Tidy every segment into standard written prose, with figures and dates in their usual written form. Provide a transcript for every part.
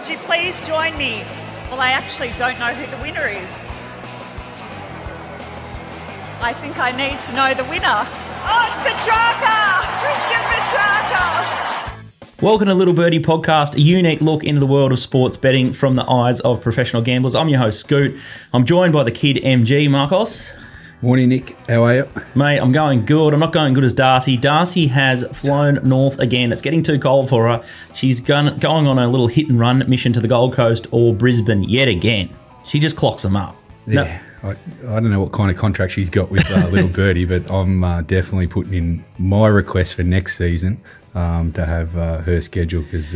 Would you please join me? Well, I actually don't know who the winner is. I think I need to know the winner. Oh, it's Petracca! Christian Petracca! Welcome to Little Birdie Podcast, a unique look into the world of sports betting from the eyes of professional gamblers. I'm your host, Scoot. I'm joined by the kid, MG, Marcos. Morning, Nick. How are you? Mate, I'm going good. I'm not going good as Darcy. Darcy has flown north again. It's getting too cold for her. She's going on a little hit-and-run mission to the Gold Coast or Brisbane yet again. She just clocks them up. Yeah. I don't know what kind of contract she's got with Little Birdie, but I'm definitely putting in my request for next season to have her schedule because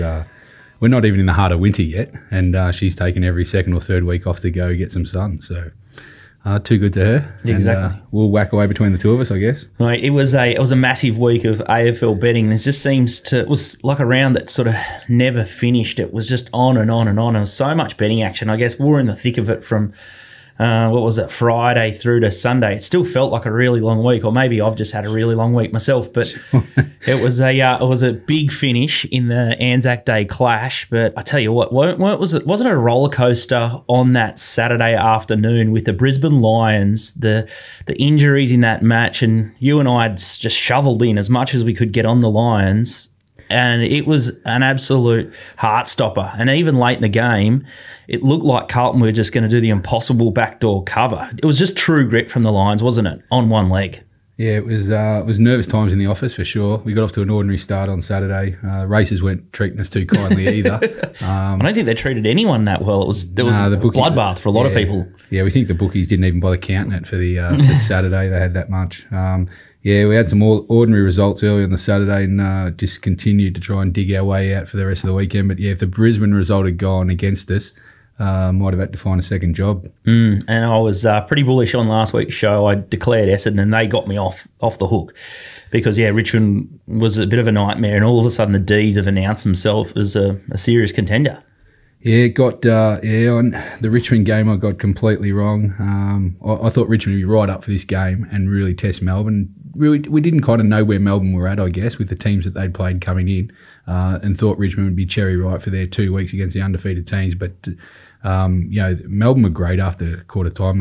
we're not even in the heart of winter yet, and she's taken every second or third week off to go get some sun. So too good to her. Exactly. And, we'll whack away between the two of us, I guess. Right. It was a massive week of AFL betting. It just it was like a round that sort of never finished. It was just on and on and on. There was so much betting action. I guess we were in the thick of it from Friday through to Sunday. It still felt like a really long week, or maybe I've just had a really long week myself. But it was a big finish in the Anzac Day clash. But I tell you what, wasn't it a roller coaster on that Saturday afternoon with the Brisbane Lions, the injuries in that match, and you and I had just shoveled in as much as we could get on the Lions. And it was an absolute heart stopper. And even late in the game, it looked like Carlton were just going to do the impossible backdoor cover. It was just true grit from the Lions, wasn't it, on one leg? Yeah, it was nervous times in the office for sure. We got off to an ordinary start on Saturday. Races weren't treating us too kindly either. I don't think they treated anyone that well. There was a bloodbath for a lot of people. Yeah, we think the bookies didn't even bother counting it for the Saturday. They had that much. Yeah, we had some ordinary results early on the Saturday and just continued to try and dig our way out for the rest of the weekend. But yeah, if the Brisbane result had gone against us, might have had to find a second job. And I was pretty bullish on last week's show. I declared Essendon and they got me off the hook because, yeah, Richmond was a bit of a nightmare and all of a sudden the D's have announced themselves as a serious contender. Yeah, on the Richmond game I got completely wrong. I thought Richmond would be right up for this game and really test Melbourne. Really, we didn't kind of know where Melbourne were at, I guess, with the teams that they'd played coming in, and thought Richmond would be cherry ripe for their 2 weeks against the undefeated teams. But Melbourne were great after quarter time.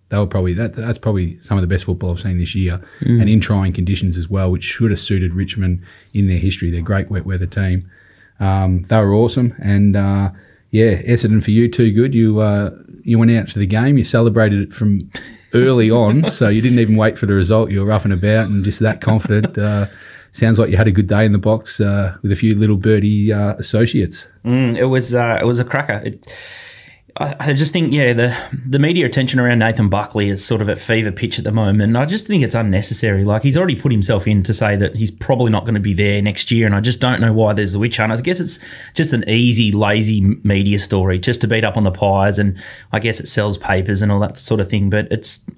They were probably that's probably some of the best football I've seen this year, and in trying conditions as well, which should have suited Richmond in their history. They're a great wet weather team. They were awesome, and Essendon for you, too good. You went out for the game. You celebrated it from early on, so you didn't even wait for the result. You were up and about and just that confident. Sounds like you had a good day in the box with a few Little Birdie associates. It was a cracker. I just think, the media attention around Nathan Buckley is sort of at fever pitch at the moment. And I just think it's unnecessary. Like, he's already put himself in to say that he's probably not going to be there next year, and I just don't know why there's the witch hunt. I guess it's just an easy, lazy media story just to beat up on the Pies, and I guess it sells papers and all that sort of thing, but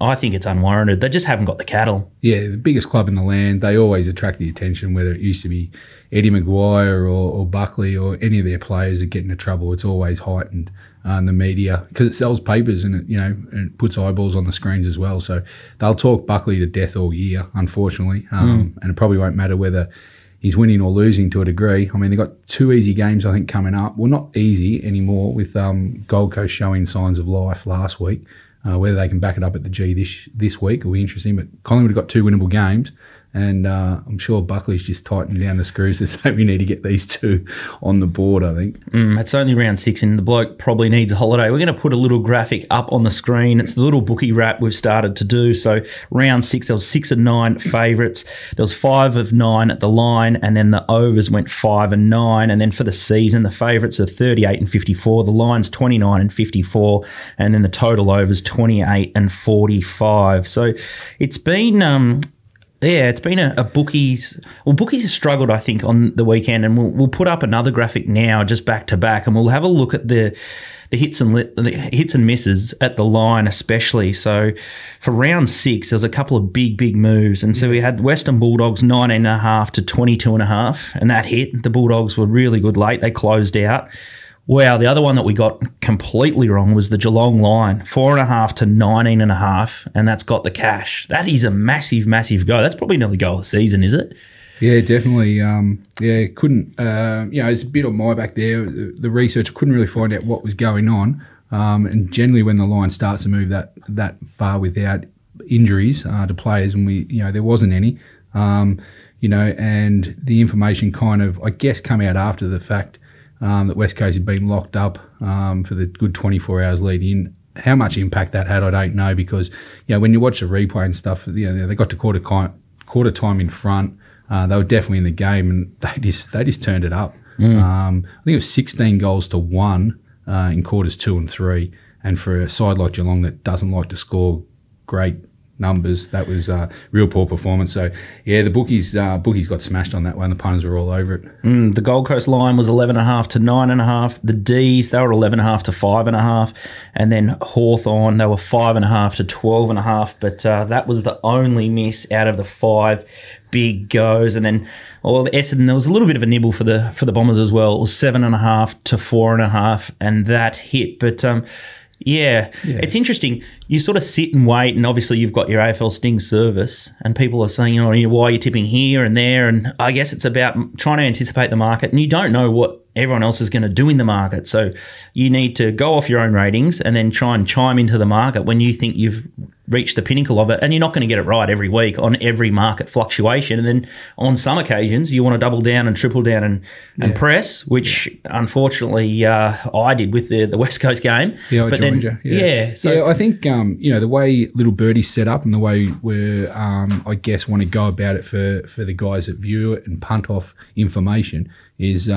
I think it's unwarranted. They just haven't got the cattle. Yeah, the biggest club in the land, they always attract the attention, whether it used to be Eddie Maguire or Buckley or any of their players that get into trouble. It's always heightened. The media, because it sells papers and it puts eyeballs on the screens as well. So they'll talk Buckley to death all year, unfortunately, and it probably won't matter whether he's winning or losing to a degree. I mean, they've got 2 easy games, I think, coming up. Well, not easy anymore with Gold Coast showing signs of life last week. Whether they can back it up at the G this week will be interesting. But Collingwood have got 2 winnable games. And I'm sure Buckley's just tightening down the screws to say we need to get these 2 on the board, I think. It's only round 6 and the bloke probably needs a holiday. We're going to put a little graphic up on the screen. It's the little bookie wrap we've started to do. So round 6, there was 6 of 9 favourites. There was 5 of 9 at the line, and then the overs went 5 and 9. And then for the season, the favourites are 38 and 54. The line's 29 and 54. And then the total overs 28 and 45. So it's been... it's been a bookies. Well, bookies have struggled, I think, on the weekend, and we'll put up another graphic now, just back to back, and we'll have a look at the hits and misses at the line, especially. So for round 6, there was a couple of big moves, and so we had Western Bulldogs 19.5 to 22.5, and that hit. The Bulldogs were really good late; they closed out. Wow, the other one that we got completely wrong was the Geelong line, 4.5 to 19.5, and that's got the cash. That is a massive go. That's probably nearly goal of the season, is it? Yeah, definitely. Couldn't. It's a bit on my back there. The research couldn't really find out what was going on. And generally, when the line starts to move that far without injuries to players, and there wasn't any. And the information kind of, I guess, come out after the fact that West Coast had been locked up for the good 24 hours leading in. How much impact that had, I don't know, because when you watch the replay and stuff, they got to quarter time in front. They were definitely in the game, and they just turned it up. I think it was 16 goals to 1 in quarters 2 and 3, and for a side like Geelong that doesn't like to score great numbers, that was a real poor performance. So the bookies got smashed on that one. The punters were all over it. The Gold Coast line was 11.5 to 9.5. The D's, they were 11.5 to 5.5, and then Hawthorn, they were 5.5 to 12.5. But that was the only miss out of the 5 big goes. And then the Essendon, there was a little bit of a nibble for the Bombers as well. It was 7.5 to 4.5, and that hit. But it's interesting. You sort of sit and wait, and obviously you've got your AFL Sting service, and people are saying, why are you tipping here and there? And I guess it's about trying to anticipate the market, and you don't know what everyone else is going to do in the market. So you need to go off your own ratings and then try and chime into the market when you think you've reached the pinnacle of it. And you're not going to get it right every week on every market fluctuation. And then on some occasions, you want to double down and triple down and press, which unfortunately I did with the West Coast game. Yeah, I joined you. So I think, the way little Birdie's set up and the way we I guess, want to go about it for the guys that view it and punt off information is,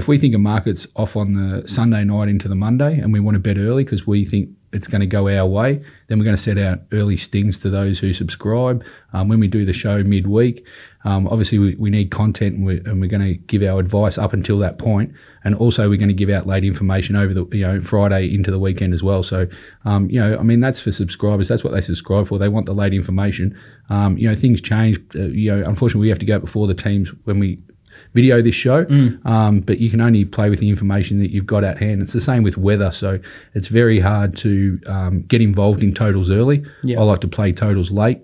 if we think a market's off on the Sunday night into the Monday and we want to bet early because we think it's going to go our way, then we're going to set out early stings to those who subscribe. When we do the show midweek, obviously we need content, and we're going to give our advice up until that point, and also we're going to give out late information over the Friday into the weekend as well. So that's for subscribers. That's what they subscribe for. They want the late information. Things change. Unfortunately, we have to go out before the teams when we video this show, but you can only play with the information that you've got at hand. It's the same with weather, so it's very hard to get involved in totals early. I like to play totals late,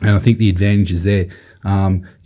and I think the advantage is there.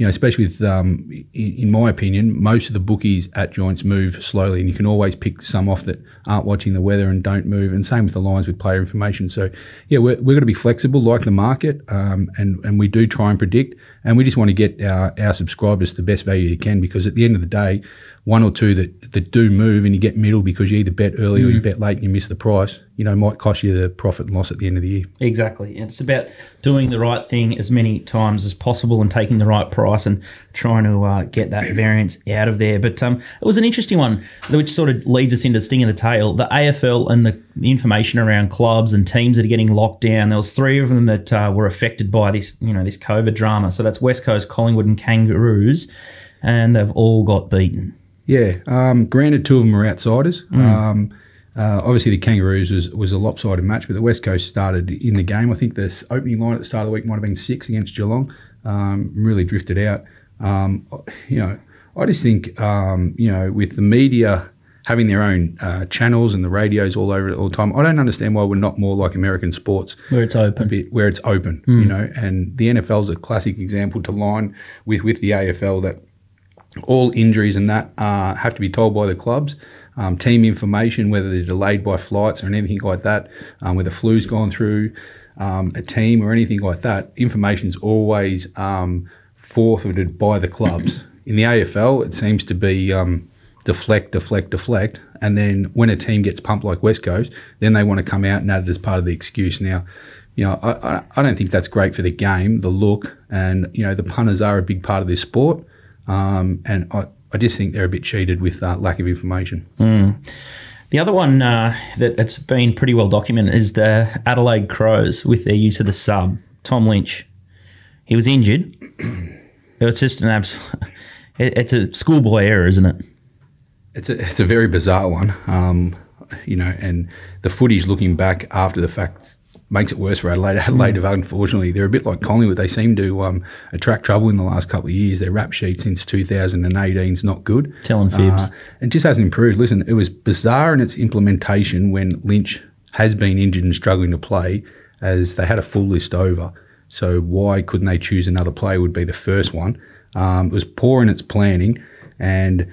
Especially with, in my opinion, most of the bookies at joints move slowly, and you can always pick some off that aren't watching the weather and don't move. And same with the lines with player information. So, we're going to be flexible like the market, and we do try and predict, and we just want to get our subscribers the best value you can, because at the end of the day, one or two that do move and you get middle because you either bet early or you bet late and you miss the price, might cost you the profit and loss at the end of the year. Exactly. It's about doing the right thing as many times as possible and taking the right price and trying to get that variance out of there. But it was an interesting one, which sort of leads us into sting of the tail. The AFL and the information around clubs and teams that are getting locked down. There was 3 of them that were affected by this, this COVID drama. So that's West Coast, Collingwood and Kangaroos, and they've all got beaten. Yeah, granted 2 of them are outsiders. Obviously, the Kangaroos was a lopsided match, but the West Coast started in the game. I think the opening line at the start of the week might have been 6 against Geelong. Really drifted out. I just think, with the media having their own channels and the radios all over it all the time, I don't understand why we're not more like American sports. Where it's open. Where it's open, and the NFL is a classic example to line with the AFL, that all injuries and that have to be told by the clubs. Team information, whether they're delayed by flights or anything like that, whether flu's gone through a team or anything like that, information is always forfeited by the clubs. In the AFL, it seems to be deflect, and then when a team gets pumped like West Coast, then they want to come out and add it as part of the excuse. Now, I don't think that's great for the game, the look, and the punters are a big part of this sport. And I just think they're a bit cheated with lack of information. The other one that it's been pretty well documented is the Adelaide Crows with their use of the sub. Tom Lynch, he was injured. It's just an it's a schoolboy error, isn't it? It's a very bizarre one, and the footage looking back after the fact makes it worse for Adelaide. Adelaide, unfortunately, they're a bit like Collingwood. They seem to attract trouble in the last couple of years. Their rap sheet since 2018 is not good. Telling fibs. It just hasn't improved. Listen, it was bizarre in its implementation when Lynch has been injured and struggling to play, as they had a full list over. So why couldn't they choose another player would be the first one. It was poor in its planning. And,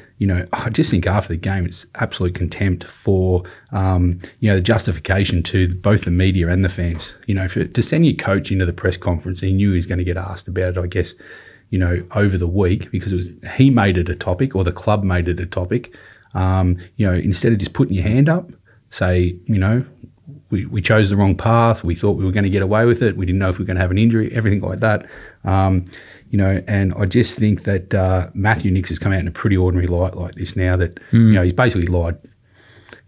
I just think after the game, it's absolute contempt for, the justification to both the media and the fans. To send your coach into the press conference, he knew he was going to get asked about it, I guess, over the week, because he made it a topic, or the club made it a topic. Instead of just putting your hand up, say, we chose the wrong path. We thought we were going to get away with it. We didn't know if we were going to have an injury, everything like that. And I just think that Matthew Nicks has come out in a pretty ordinary light like this now that, he's basically lied.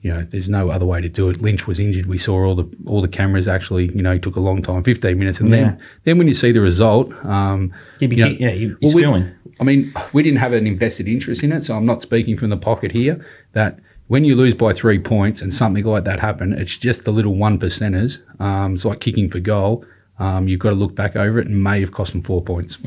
There's no other way to do it. Lynch was injured. We saw all the cameras actually, it took a long time, 15 minutes. And then when you see the result, he's feeling. I mean, we didn't have an invested interest in it, so I'm not speaking from the pocket here, that when you lose by 3 points and something like that happen, it's just the little 1%ers. It's like kicking for goal. You've got to look back over it, and may have cost them 4 points.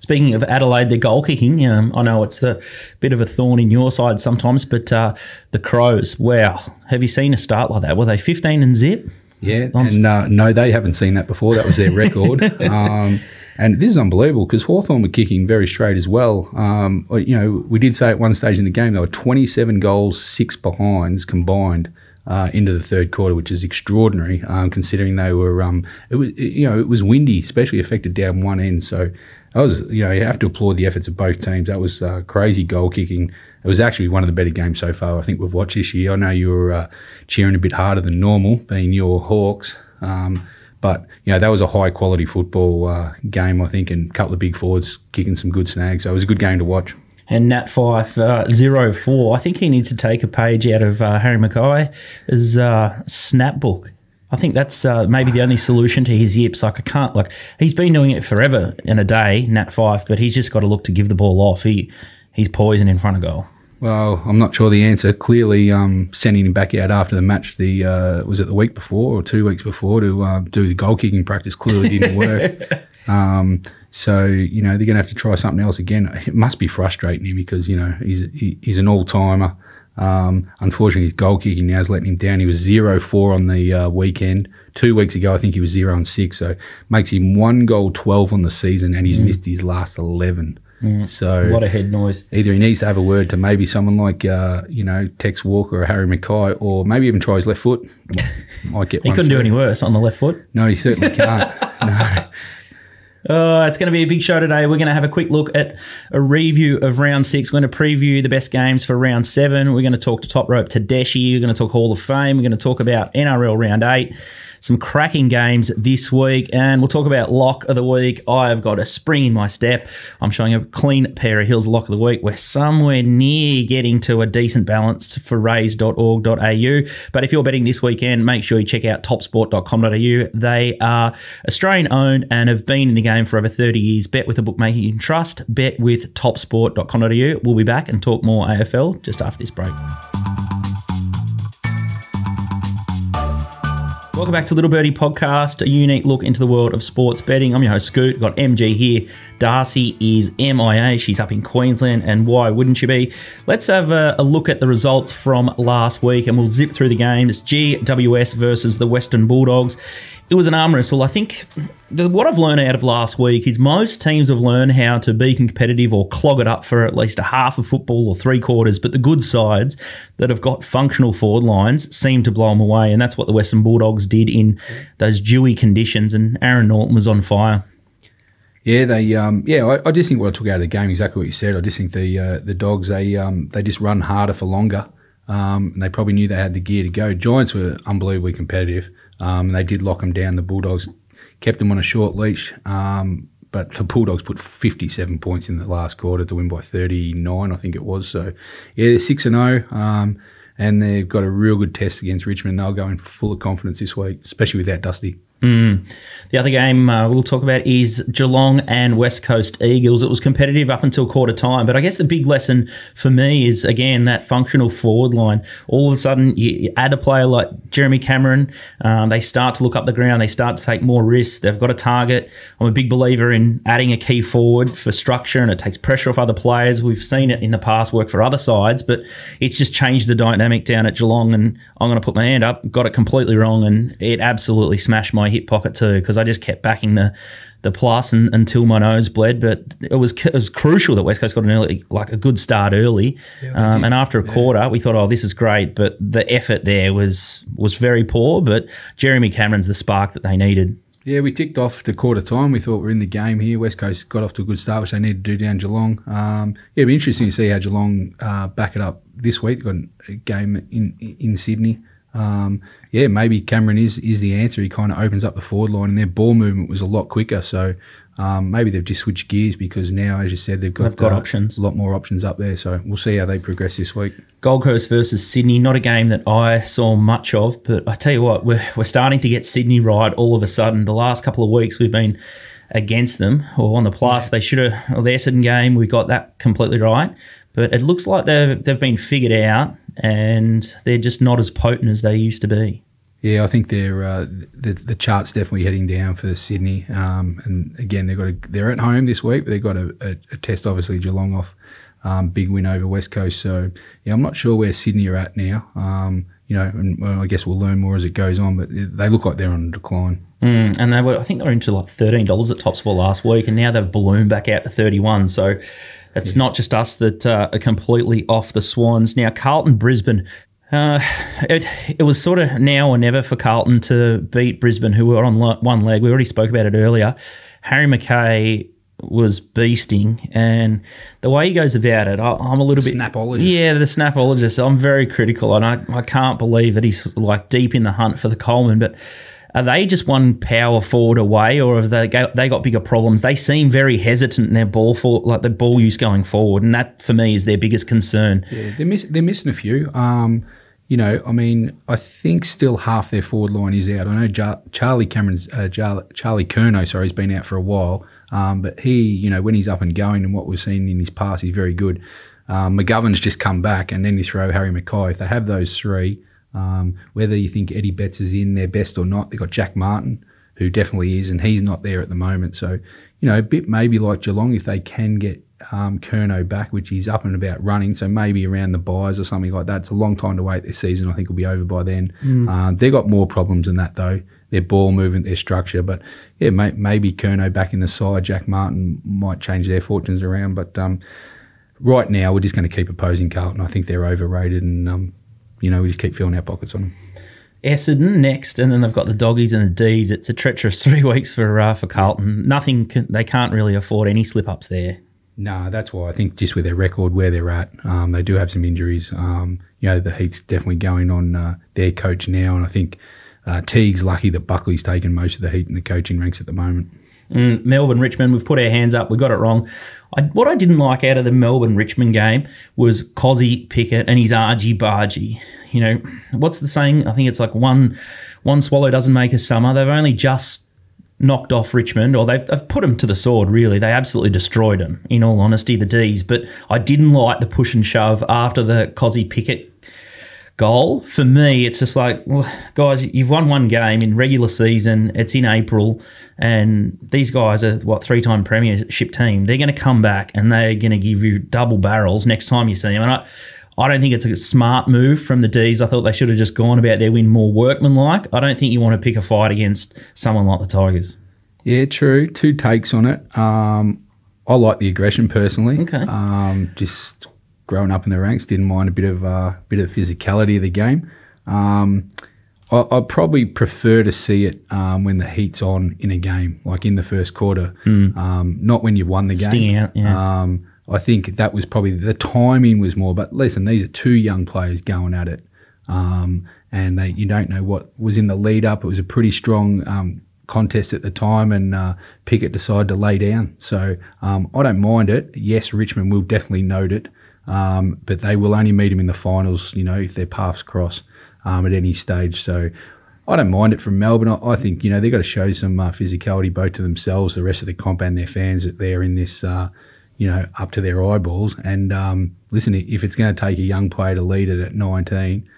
Speaking of Adelaide, their goal kicking, I know it's a bit of a thorn in your side sometimes, but the Crows, wow. Have you seen a start like that? Were they 15 and zip? Yeah, and no, they haven't seen that before. That was their record. And this is unbelievable because Hawthorn were kicking very straight as well. We did say at one stage in the game, they were 27 goals, 6 behinds combined into the third quarter, which is extraordinary considering they were. It was windy, especially affected down one end. So that was, you have to applaud the efforts of both teams. That was crazy goal kicking. It was actually one of the better games so far I think we've watched this year. I know you were cheering a bit harder than normal, being your Hawks. But, that was a high-quality football game, I think, and a couple of big forwards kicking some good snags. So it was a good game to watch. And Nat Fife, 0-4. I think he needs to take a page out of Harry Mackay's snap book. I think that's maybe the only solution to his yips. He's been doing it forever in a day, Nat Fife, but he's just got to look to give the ball off. He's poison in front of goal. Well, I'm not sure the answer. Clearly, sending him back out after the match, was it the week before or 2 weeks before to do the goal kicking practice clearly didn't work. So, they're going to have to try something else again. It must be frustrating him because, he's an all-timer. Unfortunately, his goal kicking now is letting him down. He was 0-4 on the weekend. 2 weeks ago, I think he was 0-6. So, makes him 1 goal 12 on the season, and he's missed his last 11. So a lot of head noise. Either he needs to have a word to maybe someone like Tex Walker or Harry Mackay, or maybe even try his left foot. Might get he couldn't do any worse on the left foot. No, he certainly can't. No. It's going to be a big show today. We're going to have a quick look at a review of round 6. We're going to preview the best games for round 7. We're going to talk to Top Rope Tedeschi. We're going to talk Hall of Fame. We're going to talk about NRL round 8. Some cracking games this week, and we'll talk about Lock of the Week. I have got a spring in my step. I'm showing a clean pair of heels Lock of the Week. We're somewhere near getting to a decent balance for raise.org.au. But if you're betting this weekend, make sure you check out topsport.com.au. They are Australian-owned and have been in the game for over 30 years. Bet with the bookmaker you can trust. Bet with topsport.com.au. We'll be back and talk more AFL just after this break. Welcome back to Little Birdie Podcast, a unique look into the world of sports betting. I'm your host, Scoot. Got MG here. Darcy is MIA. She's up in Queensland, and why wouldn't she be? Let's have a look at the results from last week, and we'll zip through the games. GWS versus the Western Bulldogs. It was an arm wrestle. I think what I've learned out of last week is most teams have learned how to be competitive or clog it up for at least a half of football or 3/4, but the good sides that have got functional forward lines seem to blow them away, and that's what the Western Bulldogs did in those dewy conditions, and Aaron Norton was on fire. Yeah, I just think what I took out of the game, exactly what you said. I just think the Dogs, they just run harder for longer, and they probably knew they had the gear to go. Giants were unbelievably competitive. And they did lock them down. The Bulldogs kept them on a short leash, but the Bulldogs put 57 points in the last quarter to win by 39, I think it was. So, yeah, they're 6-0, and they've got a real good test against Richmond. They'll go in full of confidence this week, especially without Dusty. The other game we'll talk about is Geelong and West Coast Eagles. It was competitive up until quarter time, but I guess the big lesson for me is, again, that functional forward line. All of a sudden, you add a player like Jeremy Cameron, they start to look up the ground, they start to take more risks, they've got a target. I'm a big believer in adding a key forward for structure, and it takes pressure off other players. We've seen it in the past work for other sides, but it's just changed the dynamic down at Geelong, and I'm going to put my hand up, got it completely wrong, and it absolutely smashed my my hip pocket too, because I just kept backing the plus until my nose bled. But it was crucial that West Coast got a good start early. Yeah, and after a quarter, we thought, oh, this is great. But the effort there was very poor. But Jeremy Cameron's the spark that they needed. Yeah, we ticked off to quarter time. We thought we're in the game here. West Coast got off to a good start, which they need to do down Geelong. It'd be interesting to see how Geelong back it up this week. They've got a game in Sydney. Maybe Cameron is the answer. He kind of opens up the forward line, and their ball movement was a lot quicker. So maybe they've just switched gears, because now, as you said, they've got options. A lot more options up there. So we'll see how they progress this week. Gold Coast versus Sydney, not a game that I saw much of, but I tell you what, we're starting to get Sydney right all of a sudden. The last couple of weeks we've been against them, or on the plus. Yeah. They should have, or the Essendon game, we got that completely right. But it looks like they've been figured out, and they're just not as potent as they used to be. Yeah, I think they're the chart's definitely heading down for Sydney. And again, they're at home this week, but they've got a test, obviously, Geelong off. Big win over West Coast. So yeah, I'm not sure where Sydney are at now. And I guess we'll learn more as it goes on. But they look like they're on a decline. And I think they were into like $13 at Top Sport last week, and now they've ballooned back out to 31. So it's not just us that are completely off the Swans. Now, Carlton Brisbane. It was sort of now or never for Carlton to beat Brisbane, who were on one leg. We already spoke about it earlier. Harry McKay was beasting, and the way he goes about it, I'm a little bit... Snapologist. Yeah, the snapologist. I'm very critical, and I can't believe that he's like deep in the hunt for the Coleman, but are they just one power forward away, or have they got bigger problems? They seem very hesitant in their ball the ball use going forward, and that for me is their biggest concern. Yeah, they're missing a few. I think still half their forward line is out. I know Charlie Curnow, has been out for a while, but he, when he's up and going and what we've seen in his past, he's very good. McGovern's just come back, and then you throw Harry McKay. If they have those three, whether you think Eddie Betts is in their best or not, they've got Jack Martin, who definitely is, and he's not there at the moment. So, a bit maybe like Geelong, if they can get Curnow back, which he's up and about running, so maybe around the buys or something like that. It's a long time to wait. This season, I think, will be over by then. They've got more problems than that, though. Their ball movement, their structure. But, yeah, maybe Curnow back in the side, Jack Martin might change their fortunes around. But right now, we're just going to keep opposing Carlton. I think they're overrated, and, we just keep filling our pockets on them. Essendon next, and then they've got the Doggies and the D's. It's a treacherous 3 weeks for Carlton. They can't really afford any slip-ups there. No, that's why I think just with their record where they're at, they do have some injuries. The heat's definitely going on their coach now, and I think Teague's lucky that Buckley's taken most of the heat in the coaching ranks at the moment. Melbourne, Richmond, we've put our hands up. We got it wrong. What I didn't like out of the Melbourne-Richmond game was Cozzy Pickett and his argy-bargy. What's the saying? I think it's like one swallow doesn't make a summer. They've only just knocked off Richmond, or they've put them to the sword, really. They absolutely destroyed them, in all honesty, the D's. But I didn't like the push and shove after the Cozzy Pickett goal. For me, it's just like, well, guys, you've won one game in regular season. It's in April, and these guys are, three-time premiership team. They're going to come back, and they're going to give you double barrels next time you see them. And I don't think it's a smart move from the D's. I thought they should have just gone about their win more workmanlike. I don't think you want to pick a fight against someone like the Tigers. Yeah, true. Two takes on it. I like the aggression personally. Okay. Just growing up in the ranks, didn't mind a bit of physicality of the game. I probably prefer to see it when the heat's on in a game, like in the first quarter, not when you've won the game. Sting out, yeah. I think that was probably the timing was more. But listen, these are two young players going at it, and you don't know what was in the lead up. It was a pretty strong contest at the time, and Pickett decided to lay down. So I don't mind it. Yes, Richmond will definitely note it, but they will only meet him in the finals, if their paths cross at any stage. So I don't mind it from Melbourne. I think they've got to show some physicality both to themselves, the rest of the comp, and their fans that they're in this. Up to their eyeballs. And listen, if it's going to take a young player to lead it at 19,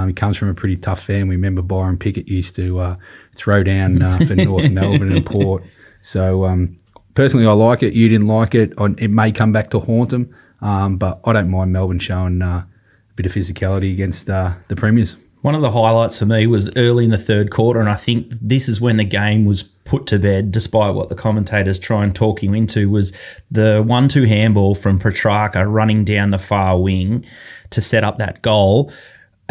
he comes from a pretty tough family. Remember, Byron Pickett used to throw down for North Melbourne and Port. So personally, I like it. You didn't like it. It may come back to haunt them, but I don't mind Melbourne showing a bit of physicality against the Premiers. One of the highlights for me was early in the third quarter, and I think this is when the game was put to bed, despite what the commentators try and talk you into, was the 1-2 handball from Petracca running down the far wing to set up that goal.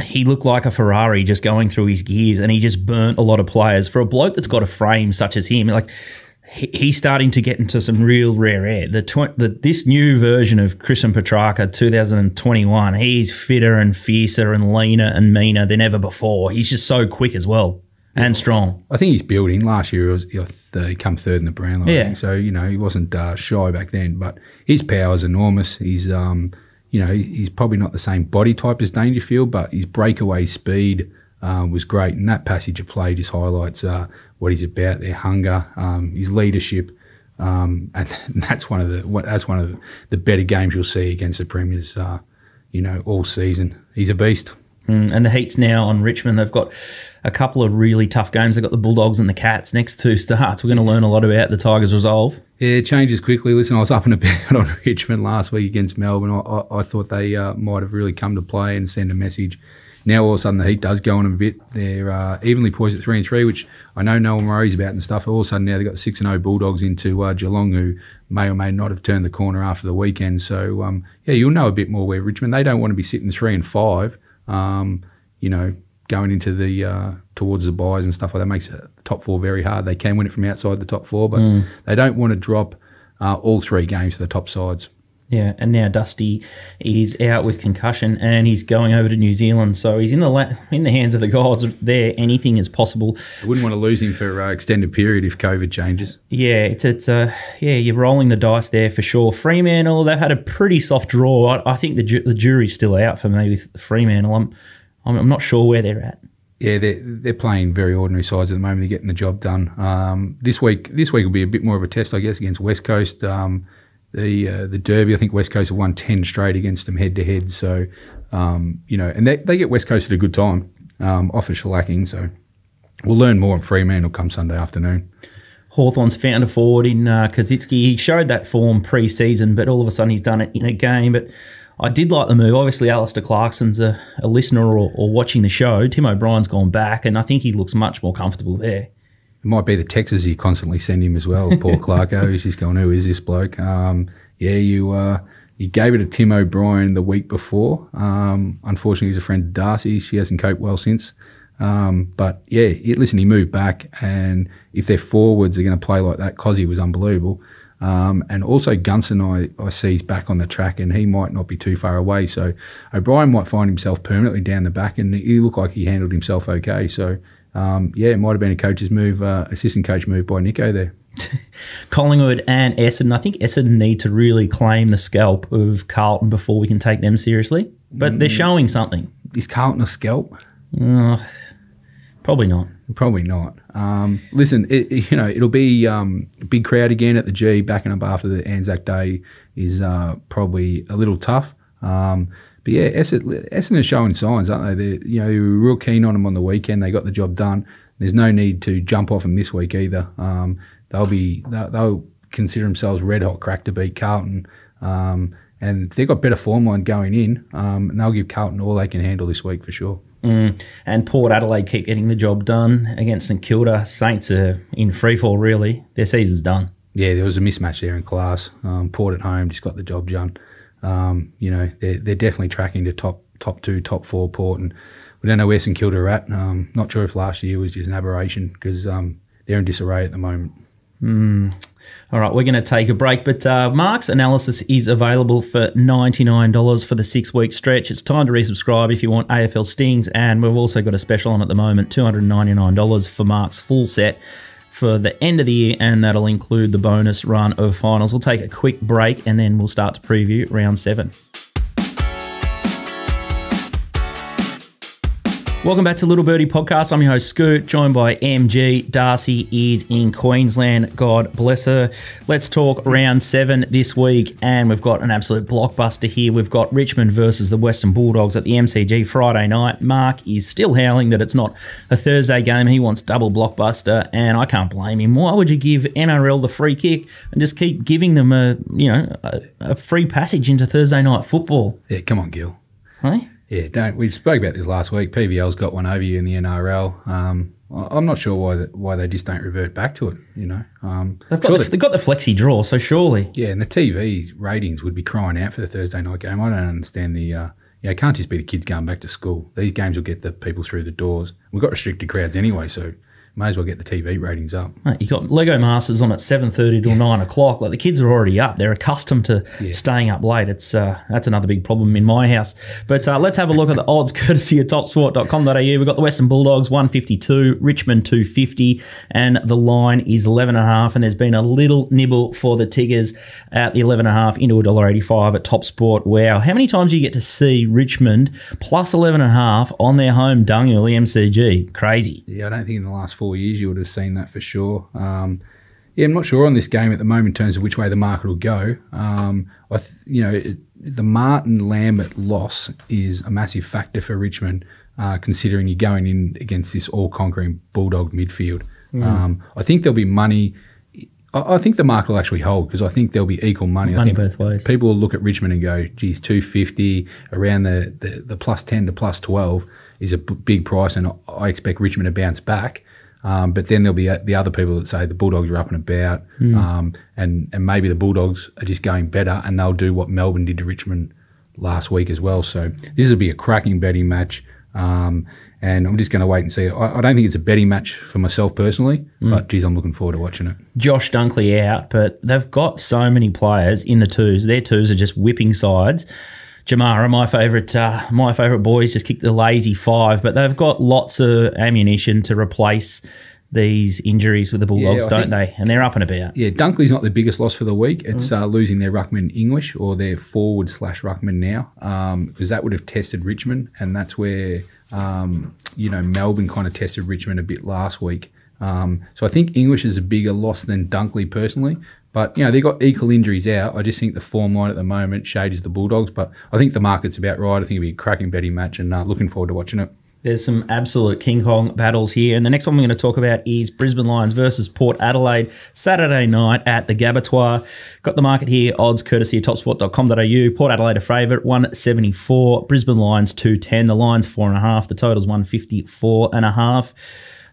He looked like a Ferrari just going through his gears, and he just burnt a lot of players. For a bloke that's got a frame such as him, like, he's starting to get into some real rare air. This new version of Christian Petracca 2021, he's fitter and fiercer and leaner and meaner than ever before. He's just so quick as well and strong. I think he's building. Last year he come third in the Brownlow. Yeah. I think. So, you know, he wasn't shy back then, but his power is enormous. He's you know, he's probably not the same body type as Dangerfield, but his breakaway speed was great. And that passage of play just highlights what he's about, their hunger, his leadership, and that's one of the better games you'll see against the Premiers, you know, all season. He's a beast. And the heat's now on Richmond. They've got a couple of really tough games. They've got the Bulldogs and the Cats next two starts. We're going to learn a lot about the Tigers' resolve. Yeah, it changes quickly. Listen, I was up and about on Richmond last week against Melbourne. I thought they might have really come to play and send a message. Now all of a sudden the heat does go on them a bit. They're evenly poised at 3-3, which I know no one worries about and stuff. All of a sudden now they've got the 6-0 Bulldogs into Geelong, who may or may not have turned the corner after the weekend. So, yeah, you'll know a bit more where Richmond, they don't want to be sitting 3-5, you know, going into the towards the buys and stuff like that. Makes the top four very hard. They can win it from outside the top four, but they don't want to drop all three games to the top sides. Yeah, and now Dusty is out with concussion, and he's going over to New Zealand. So he's in the hands of the gods. There, anything is possible. I wouldn't want to lose him for an extended period if COVID changes. Yeah, yeah, you're rolling the dice there for sure. Fremantle, they've had a pretty soft draw. I think the jury's still out for me with Fremantle. I'm not sure where they're at. Yeah, they're playing very ordinary sides at the moment. They're getting the job done. This week will be a bit more of a test, I guess, against West Coast. The Derby, I think West Coast have won 10 straight against them head-to-head. So, you know, and they get West Coast at a good time, off a shellacking. So we'll learn more on Fremantle come Sunday afternoon. Hawthorn's found a forward in Kazitsky. He showed that form pre-season, but all of a sudden he's done it in a game. But I did like the move. Obviously, Alistair Clarkson's a listener or watching the show. Tim O'Brien's gone back, and I think he looks much more comfortable there. It might be the texts you constantly send him as well. Poor Clarko, he's just going, who is this bloke? Yeah, you gave it to Tim O'Brien the week before. Unfortunately, he's a friend of Darcy. She hasn't coped well since. But yeah, listen, he moved back, and if their forwards are going to play like that, Cozzy was unbelievable. And also Gunson, I see he's back on the track, and he might not be too far away. So O'Brien might find himself permanently down the back, and he looked like he handled himself okay. So yeah, it might have been a coach's move, assistant coach move by Nico there. Collingwood and Essendon. I think Essendon need to really claim the scalp of Carlton before we can take them seriously. But they're showing something. Is Carlton a scalp? Probably not. Probably not. Listen, you know, it'll be a big crowd again at the G. Backing up after the Anzac Day is probably a little tough. But yeah, Essendon are showing signs, aren't they? They were real keen on them on the weekend. They got the job done. There's no need to jump off them this week either. They'll consider themselves red hot crack to beat Carlton, and they've got better form line going in. And they'll give Carlton all they can handle this week for sure. And Port Adelaide keep getting the job done against St Kilda. Saints are in freefall, really. Their season's done. Yeah, there was a mismatch there in class. Port at home just got the job done. You know, they're definitely tracking to top 2, top 4 Port, and we don't know where St Kilda are at. Not sure if last year was just an aberration because they're in disarray at the moment. All right, we're going to take a break, but Mark's analysis is available for $99 for the 6-week stretch. It's time to resubscribe if you want AFL Stings, and we've also got a special on at the moment, $299 for Mark's full set for the end of the year, and that'll include the bonus run of finals. We'll take a quick break, and then we'll start to preview round 7. Welcome back to Little Birdie Podcast. I'm your host, Scoot, joined by MG. Darcy is in Queensland. God bless her. Let's talk round 7 this week, and we've got an absolute blockbuster here. We've got Richmond versus the Western Bulldogs at the MCG Friday night. Mark is still howling that it's not a Thursday game. He wants double blockbuster, and I can't blame him. Why would you give NRL the free kick and just keep giving them a free passage into Thursday night football? Yeah, come on, Gil. Hey? Yeah, we spoke about this last week. PVL's got one over you in the NRL. I'm not sure why they just don't revert back to it. You know, they've got the flexi draw, so surely. Yeah, and the TV ratings would be crying out for the Thursday night game. I don't understand the. It can't just be the kids going back to school. These games will get the people through the doors. We've got restricted crowds anyway, so may as well get the TV ratings up. Mate, you got Lego Masters on at 7:30 till 9 o'clock. Like, the kids are already up. They're accustomed to staying up late. It's that's another big problem in my house. But let's have a look at the odds courtesy of topsport.com.au. We've got the Western Bulldogs 152, Richmond 250, and the line is 11.5. And there's been a little nibble for the Tigers at the 11.5 into $1.85 at TopSport. Wow, how many times do you get to see Richmond plus 11.5 on their home dunghill, the MCG? Crazy. Yeah, I don't think in the last 4 years you would have seen that for sure. I'm not sure on this game at the moment in terms of which way the market will go. The Martin Lambert loss is a massive factor for Richmond, considering you're going in against this all-conquering Bulldog midfield. I think there'll be money. I think the market will actually hold because I think there'll be equal money. Money I think both ways. People will look at Richmond and go, geez, 250 around the plus 10 to plus 12 is a big price, and I expect Richmond to bounce back. But then there'll be the other people that say the Bulldogs are up and about, and maybe the Bulldogs are just going better, and they'll do what Melbourne did to Richmond last week as well. So this will be a cracking betting match, and I'm just going to wait and see. I don't think it's a betting match for myself personally, but geez, I'm looking forward to watching it. Josh Dunkley out, but they've got so many players in the twos. Their twos are just whipping sides. Jamara, my favourite boys, just kicked the lazy 5, but they've got lots of ammunition to replace these injuries with the Bulldogs, don't they? And they're up and about. Yeah, Dunkley's not the biggest loss for the week. It's losing their ruckman English, or their forward/ruckman now, because that would have tested Richmond, and that's where Melbourne kind of tested Richmond a bit last week. So I think English is a bigger loss than Dunkley personally. But, they've got equal injuries out. I just think the form line at the moment shades the Bulldogs. But I think the market's about right. I think it'll be a cracking betting match, and looking forward to watching it. There's some absolute King Kong battles here. And the next one we're going to talk about is Brisbane Lions versus Port Adelaide, Saturday night at the Gabatoir. Got the market here, odds courtesy of topsport.com.au. Port Adelaide a favourite, 174. Brisbane Lions 210. The Lions 4.5. The total's 154.5.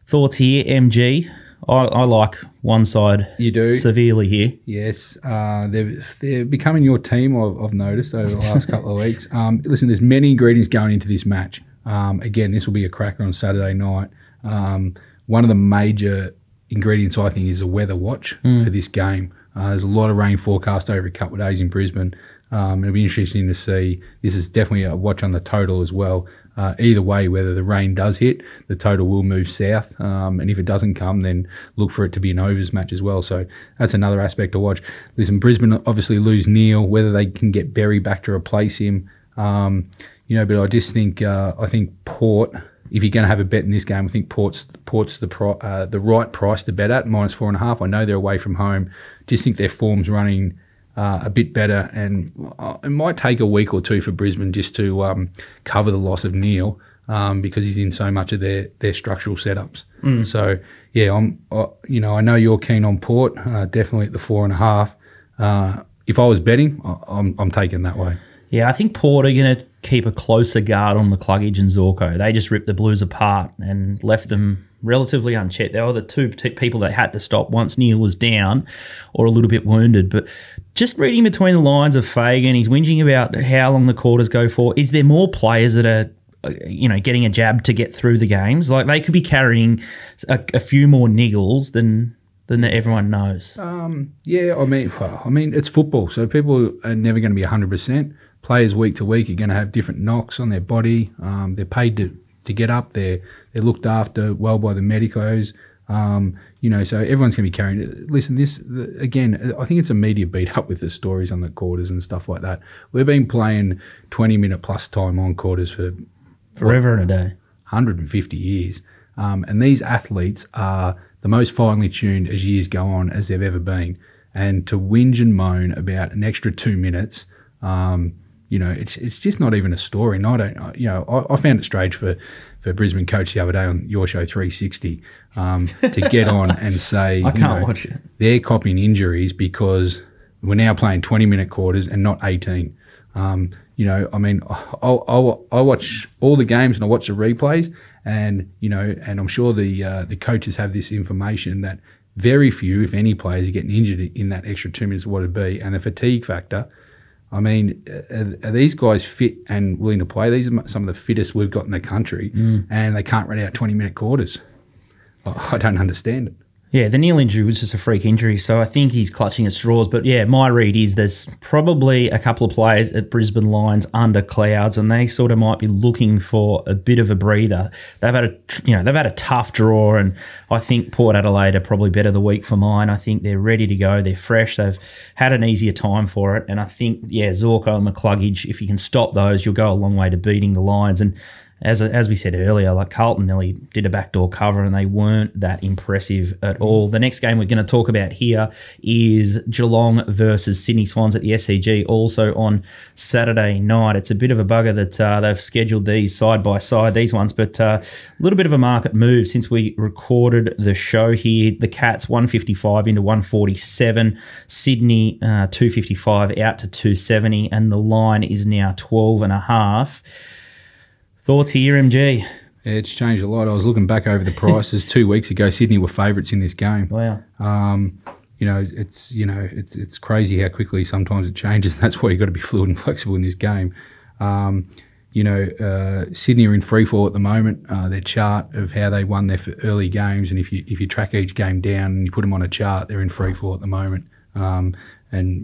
Thoughts here, MG? I like one side. You do? Severely here. Yes. They're becoming your team, I've noticed, over the last couple of weeks. Listen, there's many ingredients going into this match. Again, this will be a cracker on Saturday night. One of the major ingredients, I think, is a weather watch for this game. There's a lot of rain forecast over a couple of days in Brisbane. It'll be interesting to see. This is definitely a watch on the total as well. Either way, whether the rain does hit, the total will move south. And if it doesn't come, then look for it to be an overs match as well. So that's another aspect to watch. Listen, Brisbane obviously lose Neil, whether they can get Berry back to replace him. But I just think I think Port, if you're going to have a bet in this game, I think Port's the right price to bet at, -4.5. I know they're away from home. Just think their form's running a bit better, and it might take a week or two for Brisbane just to cover the loss of Neil, because he's in so much of their structural setups. So yeah, I know you're keen on Port, definitely at the 4.5. If I was betting, I'm taking that way. Yeah, I think Port are going to keep a closer guard on McCluggage and Zorko. They just ripped the Blues apart and left them relatively unchecked. They were the two people that had to stop once Neil was down or a little bit wounded. But just reading between the lines of Fagan, he's whinging about how long the quarters go for. Is there more players that are getting a jab to get through the games? Like, they could be carrying a few more niggles than everyone knows. I mean, it's football, so people are never going to be 100%. Players week to week are going to have different knocks on their body. They're paid to get up. They're looked after well by the medicos. So everyone's going to be carrying it. Listen, again, I think it's a media beat up with the stories on the quarters and stuff like that. We've been playing 20-minute plus time on quarters for forever and a day, 150 years. And these athletes are the most finely tuned as years go on as they've ever been. And to whinge and moan about an extra 2 minutes, it's just not even a story. And I found it strange for Brisbane coach the other day on your show 360 to get on and say I can't watch it. They're copying injuries because we're now playing 20-minute quarters and not 18. I mean, I watch all the games and I watch the replays, and and I'm sure the coaches have this information that very few, if any, players are getting injured in that extra 2 minutes of what it'd be, and the fatigue factor. I mean, are these guys fit and willing to play? These are some of the fittest we've got in the country, and they can't run out 20-minute quarters. I don't understand it. Yeah, the Neil injury was just a freak injury, so I think he's clutching at straws. But yeah, my read is there's probably a couple of players at Brisbane Lions under clouds, and they sort of might be looking for a bit of a breather. They've had a tough draw, and I think Port Adelaide are probably better the week for mine. I think they're ready to go. They're fresh. They've had an easier time for it, and I think Zorko and McCluggage, if you can stop those, you'll go a long way to beating the Lions. And as we said earlier, like Carlton nearly did a backdoor cover and they weren't that impressive at all. The next game we're going to talk about here is Geelong versus Sydney Swans at the SCG, also on Saturday night. It's a bit of a bugger that they've scheduled these side by side, these ones, but a little bit of a market move since we recorded the show here. The Cats 155 into 147, Sydney 255 out to 270, and the line is now 12.5. Thoughts here, MG? Yeah, it's changed a lot. I was looking back over the prices 2 weeks ago. Sydney were favourites in this game. Wow. It's crazy how quickly sometimes it changes. That's why you've got to be fluid and flexible in this game. Sydney are in free fall at the moment. Their chart of how they won their early games, and if you track each game down and you put them on a chart, they're in free fall at the moment. And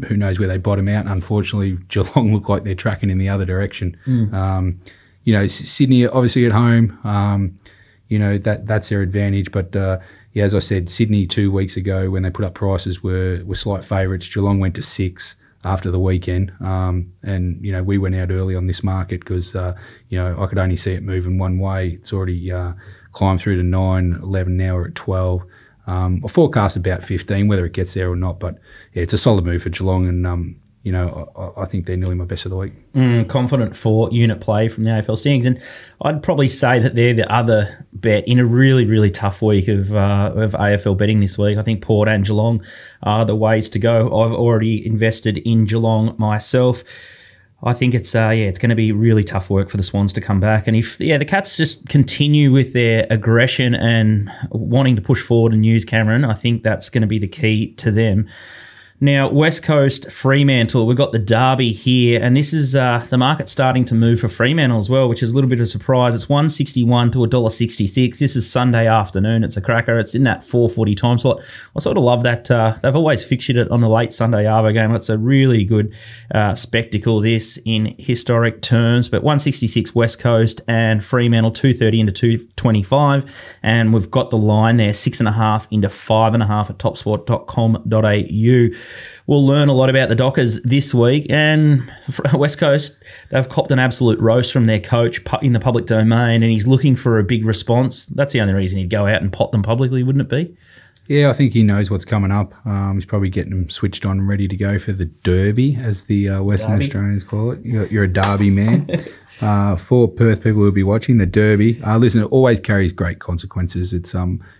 who knows where they bottom out. Unfortunately, Geelong look like they're tracking in the other direction. Sydney obviously at home, that's their advantage. But as I said, Sydney 2 weeks ago when they put up prices were slight favourites. Geelong went to 6 after the weekend, and we went out early on this market because I could only see it moving one way. It's already climbed through to 9, 11. Now we're at 12. I forecast about 15, whether it gets there or not. But yeah, it's a solid move for Geelong, and I think they're nearly my best of the week. Confident for unit play from the AFL standings, and I'd probably say that they're the other bet in a really, really tough week of AFL betting this week. I think Port and Geelong are the ways to go. I've already invested in Geelong myself. I think it's going to be really tough work for the Swans to come back, and if the Cats just continue with their aggression and wanting to push forward and use Cameron, I think that's going to be the key to them. Now, West Coast, Fremantle, we've got the derby here, and this is the market starting to move for Fremantle as well, which is a little bit of a surprise. It's $1.61 to $1.66. This is Sunday afternoon. It's a cracker. It's in that 4:40 time slot. I sort of love that. They've always fixtured it on the late Sunday Arvo game. It's a really good spectacle, this, in historic terms. But 166 West Coast and Fremantle 230 into 225, and we've got the line there 6.5 into 5.5 at topsport.com.au. We'll learn a lot about the Dockers this week, and West Coast, they've copped an absolute roast from their coach in the public domain, and he's looking for a big response. That's the only reason he'd go out and pot them publicly, wouldn't it be? Yeah, I think he knows what's coming up. He's probably getting them switched on and ready to go for the Derby, as the Western Australians call it. You're a Derby man. For Perth people who will be watching, the Derby, listen, it always carries great consequences. It's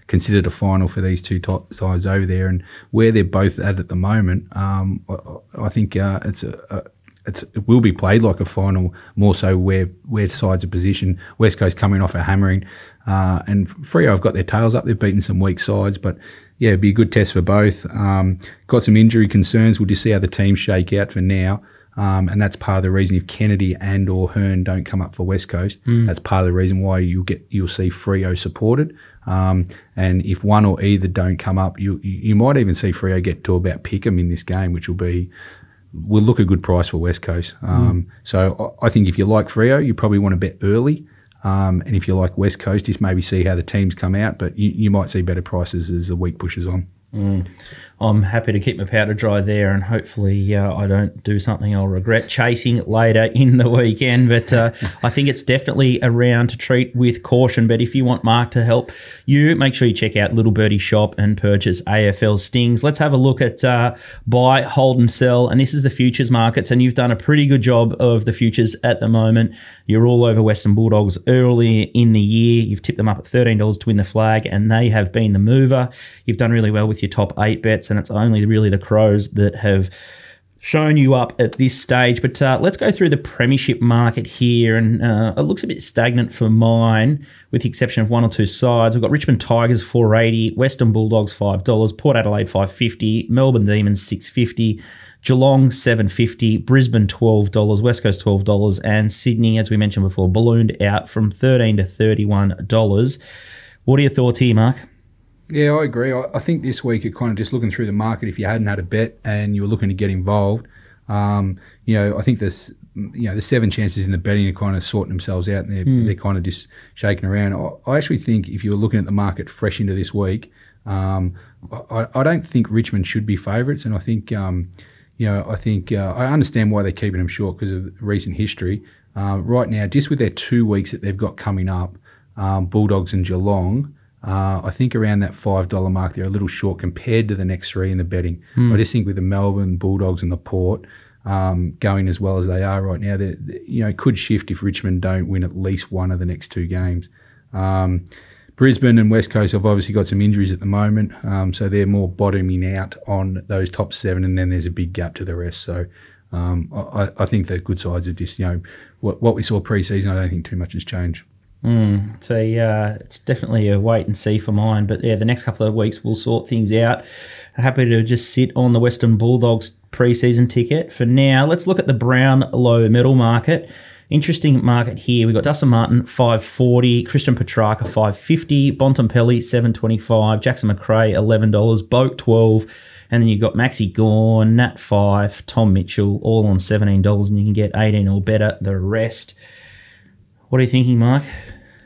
considered a final for these two top sides over there, and where they're both at the moment, I think it will be played like a final, more so where sides are positioned. West Coast coming off a hammering, and Freo have got their tails up. They've beaten some weak sides, but yeah, it'd be a good test for both. Got some injury concerns. We'll just see how the teams shake out for now. And that's part of the reason if Kennedy and or Hearn don't come up for West Coast, that's part of the reason why you'll see Freo supported. And if one or either don't come up, you might even see Freo get to about Pickham in this game, which will look a good price for West Coast. So I think if you like Freo, you probably want to bet early. And if you like West Coast, just maybe see how the teams come out, but you might see better prices as the week pushes on. I'm happy to keep my powder dry there, and hopefully I don't do something I'll regret chasing later in the weekend. But I think it's definitely a round to treat with caution. But if you want Mark to help you, make sure you check out Little Birdie Shop and purchase AFL Stings. Let's have a look at buy, hold and sell. And this is the futures markets, and you've done a pretty good job of the futures at the moment. You're all over Western Bulldogs early in the year. You've tipped them up at $13 to win the flag, and they have been the mover. You've done really well with your top 8 bets, and it's only really the Crows that have shown you up at this stage. But let's go through the premiership market here, and it looks a bit stagnant for mine, with the exception of one or two sides. We've got Richmond Tigers $4.80, Western Bulldogs $5, Port Adelaide $5.50, Melbourne Demons $6.50, Geelong $7.50, Brisbane $12, West Coast $12, and Sydney, as we mentioned before, ballooned out from $13 to $31. What are your thoughts here, Mark? Yeah, I agree. I think this week you're kind of just looking through the market. If you hadn't had a bet and you were looking to get involved, I think there's, the 7 chances in the betting are kind of sorting themselves out, and they're kind of just shaking around. I actually think if you were looking at the market fresh into this week, I don't think Richmond should be favourites, and I think, I understand why they're keeping them short because of recent history. Right now, just with their 2 weeks that they've got coming up, Bulldogs and Geelong, I think around that $5 mark, they're a little short compared to the next 3 in the betting. I just think with the Melbourne, Bulldogs and the Port going as well as they are right now, it could shift if Richmond don't win at least one of the next 2 games. Brisbane and West Coast have obviously got some injuries at the moment, so they're more bottoming out on those top 7, and then there's a big gap to the rest. So I think the good sides are just, what we saw pre-season, I don't think too much has changed. So it's definitely a wait and see for mine, but yeah, the next couple of weeks we'll sort things out. I'm happy to just sit on the Western Bulldogs pre-season ticket for now. Let's look at the brown low middle market. Interesting market here. We've got Dustin Martin $5.40, Christian Petracca $5.50, Bontempelli $7.25, Jackson McRae $11, Boak $12, and then you've got Maxi Gawn, Nat $5, Tom Mitchell, all on $17, and you can get 18 or better the rest. What are you thinking, Mark?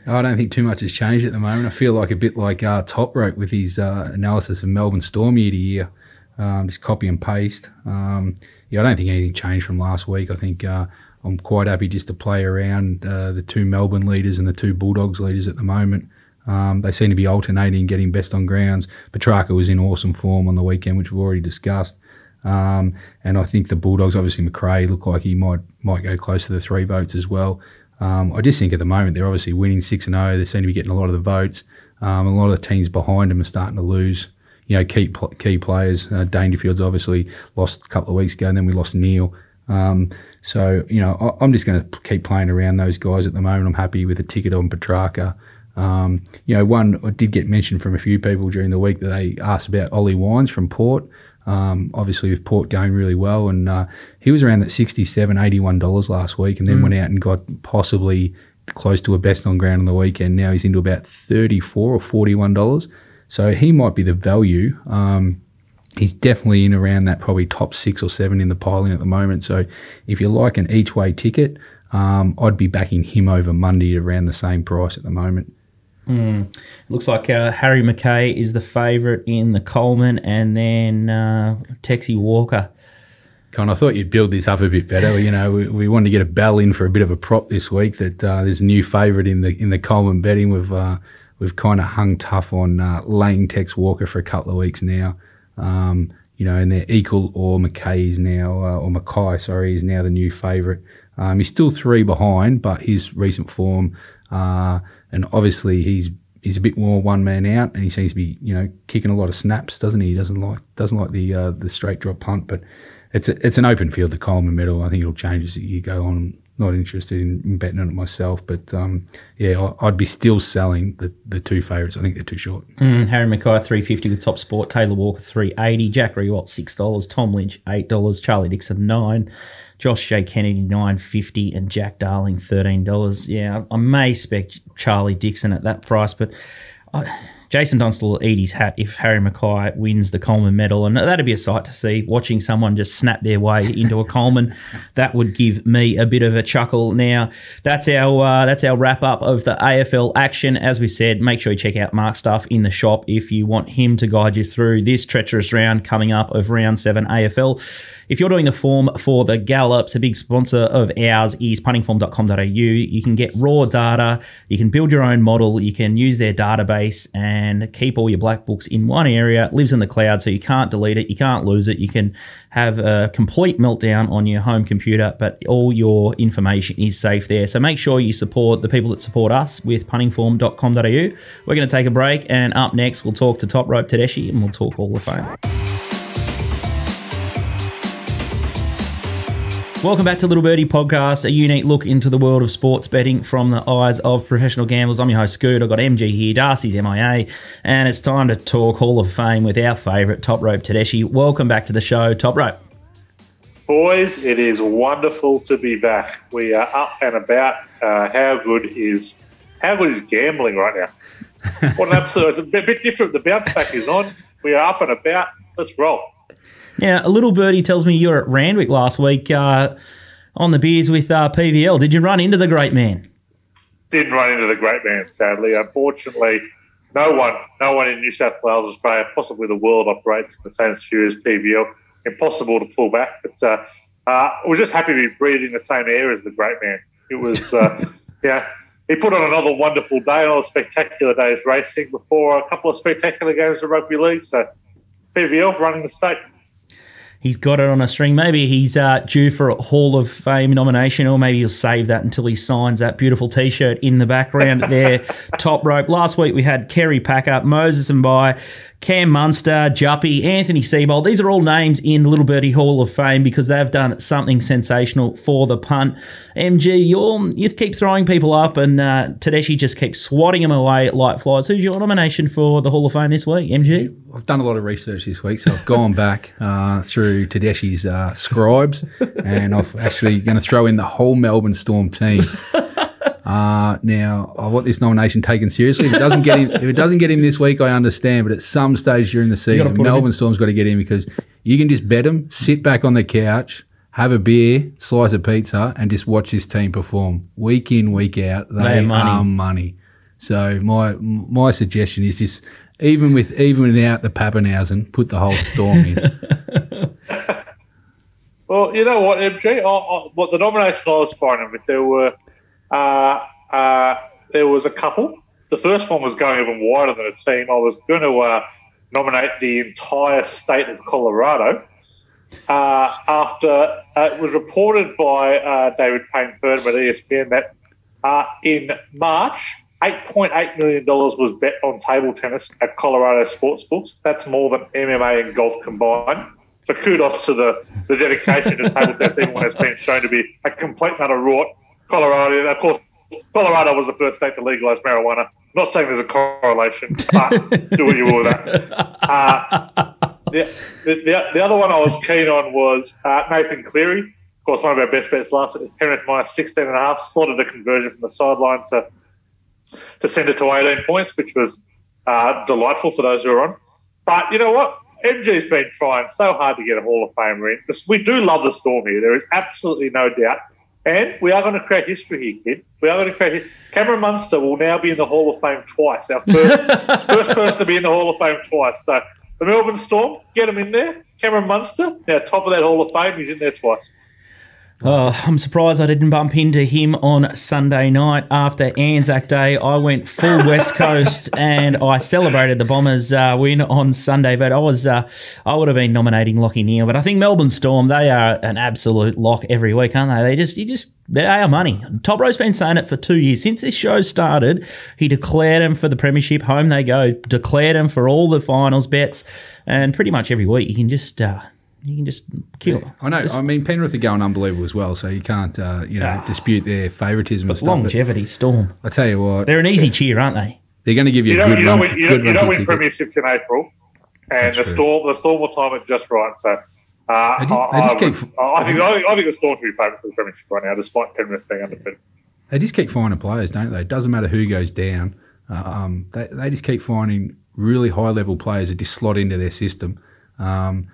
I don't think too much has changed at the moment. I feel like a bit like Top Rope with his analysis of Melbourne Storm year to year. Just copy and paste. I don't think anything changed from last week. I think I'm quite happy just to play around the 2 Melbourne leaders and the 2 Bulldogs leaders at the moment. They seem to be alternating, getting best on grounds. Petracca was in awesome form on the weekend, which we've already discussed. And I think the Bulldogs, obviously McRae, look like he might go close to the 3 votes as well. I just think at the moment they're obviously winning 6-0. They seem to be getting a lot of the votes. A lot of the teams behind them are starting to lose, key players. Dangerfield's obviously lost a couple of weeks ago, and then we lost Neil. I'm just going to keep playing around those guys at the moment. I'm happy with a ticket on Petracca. One I did get mentioned from a few people during the week that they asked about Ollie Wines from Port. Obviously with Port going really well, and he was around that $67, $81 last week, and then went out and got possibly close to a best on ground on the weekend. Now he's into about $34 or $41, so he might be the value. He's definitely in around that probably top 6 or 7 in the piling at the moment. So if you like an each way ticket, I'd be backing him over Monday around the same price at the moment. Looks like Harry McKay is the favourite in the Coleman, and then Texie Walker. Con, I thought you'd build this up a bit better. We wanted to get a bell in for a bit of a prop this week that there's a new favourite in the Coleman betting. We've kind of hung tough on laying Tex Walker for a couple of weeks now. And they're equal, or McKay is now, or Mackay, sorry, is now the new favourite. He's still 3 behind, but his recent form, and obviously he's a bit more one man out, and he seems to be kicking a lot of snaps, doesn't he? He doesn't like the straight drop punt, but it's an open field, the Coleman medal. I think it'll change as you go on. Not interested in betting on it myself, but I'd be still selling the 2 favourites. I think they're too short. Harry Mackay $3.50 with Top Sport, Taylor Walker $3.80, Jack Rewalt $6, Tom Lynch $8, Charlie Dixon $9, Josh J. Kennedy $9.50, and Jack Darling $13. Yeah, I may spec Charlie Dixon at that price, but Jason Dunstall will eat his hat if Harry Mackay wins the Coleman medal, and that'd be a sight to see, watching someone just snap their way into a Coleman. That would give me a bit of a chuckle. Now, that's our wrap-up of the AFL action. As we said, make sure you check out Mark's stuff in the shop if you want him to guide you through this treacherous round coming up of Round 7 AFL. If you're doing the form for the Gallops, a big sponsor of ours is puntingform.com.au. You can get raw data, you can build your own model, you can use their database and keep all your black books in one area. It lives in the cloud, so you can't delete it, you can't lose it. You can have a complete meltdown on your home computer, but all your information is safe there. So make sure you support the people that support us with puntingform.com.au. We're going to take a break, and up next we'll talk to Top Rope Tedeschi, and we'll talk Hall of Fame. Welcome back to Little Birdie Podcast, a unique look into the world of sports betting from the eyes of professional gamblers. I'm your host, Scoot. I've got MG here, Darcy's MIA, and it's time to talk Hall of Fame with our favourite Top Rope Tedeschi. Welcome back to the show, Top Rope. Boys, it is wonderful to be back. We are up and about. How good is gambling right now? What an absolute, a bit different. The bounce back is on. We are up and about. Let's roll. Now, a little birdie tells me you were at Randwick last week on the beers with PVL. Did you run into the great man? Didn't run into the great man, sadly. Unfortunately, no one in New South Wales, Australia, possibly the world, operates in the same sphere as PVL. Impossible to pull back. But we're just happy to be breathing the same air as the great man. It was, he put on another wonderful day, another spectacular day's racing before a couple of spectacular games of rugby league. So PVL running the state. He's got it on a string. Maybe he's due for a Hall of Fame nomination, or maybe he'll save that until he signs that beautiful T-shirt in the background there. Top rope. Last week we had Kerry Packer, Moses and By, Cam Munster, Juppy, Anthony Seibold. These are all names in the Little Birdie Hall of Fame because they've done something sensational for the punt. MG, you keep throwing people up, and Tedeschi just keeps swatting them away like flies. Who's your nomination for the Hall of Fame this week, MG? I've done a lot of research this week, so I've gone back through Tedeschi's scribes, and I'm actually going to throw in the whole Melbourne Storm team. Now, I want this nomination taken seriously. If it doesn't get him this week, I understand. But at some stage during the season, Melbourne Storm's got to get in, because you can just bet them, sit back on the couch, have a beer, slice of pizza, and just watch this team perform week in, week out. They are money. So my suggestion is just, even without the Pappenhausen, put the whole Storm in. Well, you know what, MG? What the nomination I was finding with, there was a couple. The first one was going even wider than a team. I was going to nominate the entire state of Colorado after it was reported by David Payne Purdom at ESPN that in March, $8.8 million was bet on table tennis at Colorado sportsbooks. That's more than MMA and golf combined. So kudos to the dedication to table tennis, even when it's been shown to be a complete and utter rort. Colorado, and of course, Colorado was the first state to legalise marijuana. Not saying there's a correlation, but do what you will with that. The other one I was keen on was Nathan Cleary. Of course, one of our best bets last week, Penrith minus 16.5, slotted a conversion from the sideline to send it to 18 points, which was delightful for those who are on. But you know what? MG's been trying so hard to get a Hall of Famer in. We do love the Storm here. There is absolutely no doubt. And we are going to create history here, kid. We are going to create history. Cameron Munster will now be in the Hall of Fame twice. Our first person to be in the Hall of Fame twice. So the Melbourne Storm, get him in there. Cameron Munster, now top of that Hall of Fame, he's in there twice. Oh, I'm surprised I didn't bump into him on Sunday night after Anzac Day. I went full West Coast and I celebrated the Bombers' win on Sunday. But I would have been nominating Lockie Neal. But I think Melbourne Storm, they are an absolute lock every week, aren't they? They are money. Top Rope's been saying it for 2 years. Since this show started, he declared them for the premiership. Home they go. Declared them for all the finals bets. And pretty much every week you can just kill. Yeah, I know. I mean, Penrith are going unbelievable as well, so you can't, dispute their favouritism and stuff. Longevity, Storm. I tell you what, they're an easy cheer, aren't they? They're going to give you a good run. You don't win premierships in April, and the Storm will time it just right. So I think the Storm should be favourite for the premiership right now, despite Penrith being undefeated. They just keep finding players, don't they? It doesn't matter who goes down. They just keep finding really high level players that just slot into their system. And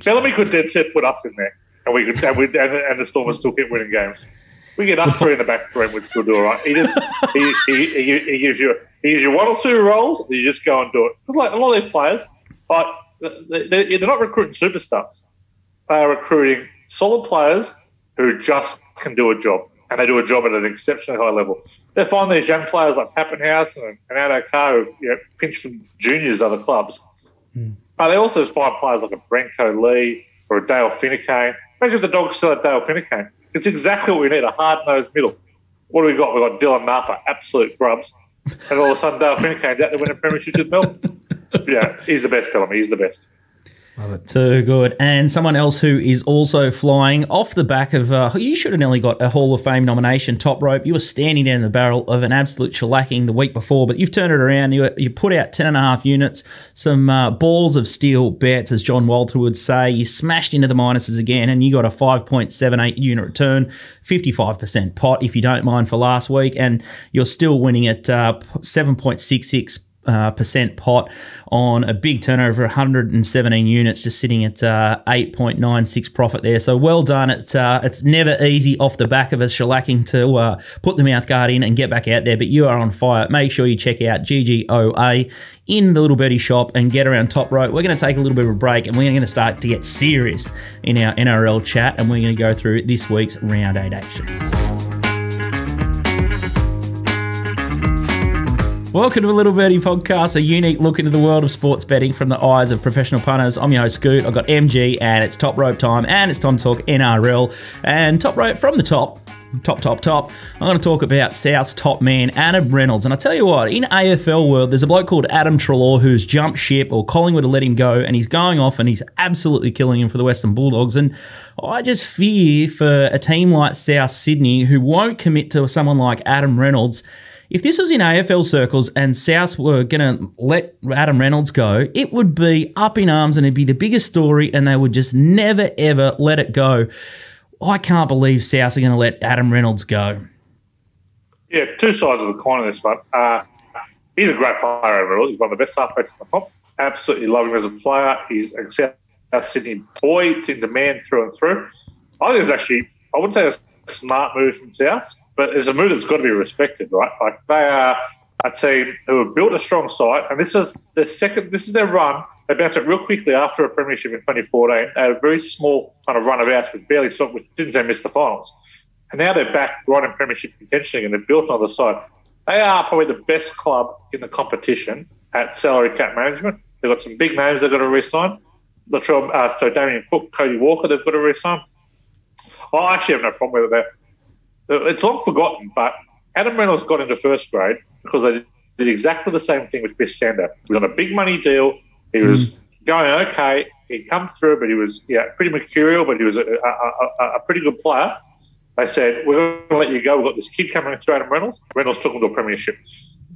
Bellamy could dead set put us in there, and the Storm would still keep winning games. We get us three in the back three, and we'd still do all right. He gives you one or two roles, and you just go and do it. Because like a lot of these players, they're not recruiting superstars. They are recruiting solid players who just can do a job, and they do a job at an exceptionally high level. They find these young players like Pappenhausen and Ado Carr who pinch from juniors other clubs. They also find players like a Branko Lee or a Dale Finucane. Imagine if the Dogs still had Dale Finucane. It's exactly what we need, a hard-nosed middle. What do we got? We've got Dylan Napa, absolute grubs. And all of a sudden Dale Finucane's out there winning premierships with Melbourne. Yeah, he's the best, Bellamy. He's the best. Love it. Too good. And someone else who is also flying off the back of, you should have nearly got a Hall of Fame nomination, Top Rope. You were standing down the barrel of an absolute shellacking the week before, but you've turned it around. You put out 10.5 units, some balls of steel bets, as John Walter would say. You smashed into the minuses again, and you got a 5.78 unit return, 55% pot, if you don't mind, for last week, and you're still winning at 7.66% pot on a big turnover, 117 units, just sitting at 8.96 profit there. So well done. It's never easy off the back of a shellacking to put the mouthguard in and get back out there, but you are on fire. Make sure you check out GGOA in the Little Birdie shop and get around Top Rope. We're going to take a little bit of a break, and we're going to start to get serious in our NRL chat, and we're going to go through this week's Round 8 action. Welcome to the Little Birdie Podcast, a unique look into the world of sports betting from the eyes of professional punters. I'm your host, Scoot. I've got MG, and it's Top Rope time, and it's time to talk NRL. And Top Rope from the top, I'm going to talk about South's top man, Adam Reynolds. And I tell you what, in AFL world, there's a bloke called Adam Treloar who's jumped ship, or Collingwood will let him go, and he's going off and he's absolutely killing him for the Western Bulldogs. And I just fear for a team like South Sydney, who won't commit to someone like Adam Reynolds. If this was in AFL circles and South were going to let Adam Reynolds go, it would be up in arms and it'd be the biggest story, and they would just never, ever let it go. I can't believe South are going to let Adam Reynolds go. Yeah, two sides of the coin on this one. He's a great player overall. He's one of the best halfbacks in the comp. Absolutely love him as a player. He's a South Sydney boy. It's in demand through and through. I think it's actually, I wouldn't say it's a smart move from South, but it's a move that's got to be respected, right? Like, they are a team who have built a strong side, and this is their run. They bounced it real quickly after a premiership in 2014. They had a very small kind of run of outs with barely stopped, which didn't say miss the finals. And now they're back right in premiership contention, and they've built another side. They are probably the best club in the competition at salary cap management. They've got some big names they've got to re-sign. So Damien Cook, Cody Walker, they've got to re-sign. I actually have no problem with it. It's long forgotten, but Adam Reynolds got into first grade because they did exactly the same thing with Chris Sander. He was on a big money deal. He was going okay. He'd come through, but he was pretty mercurial, but he was a pretty good player. They said, we're going to let you go. We've got this kid coming through, Adam Reynolds. Reynolds took him to a premiership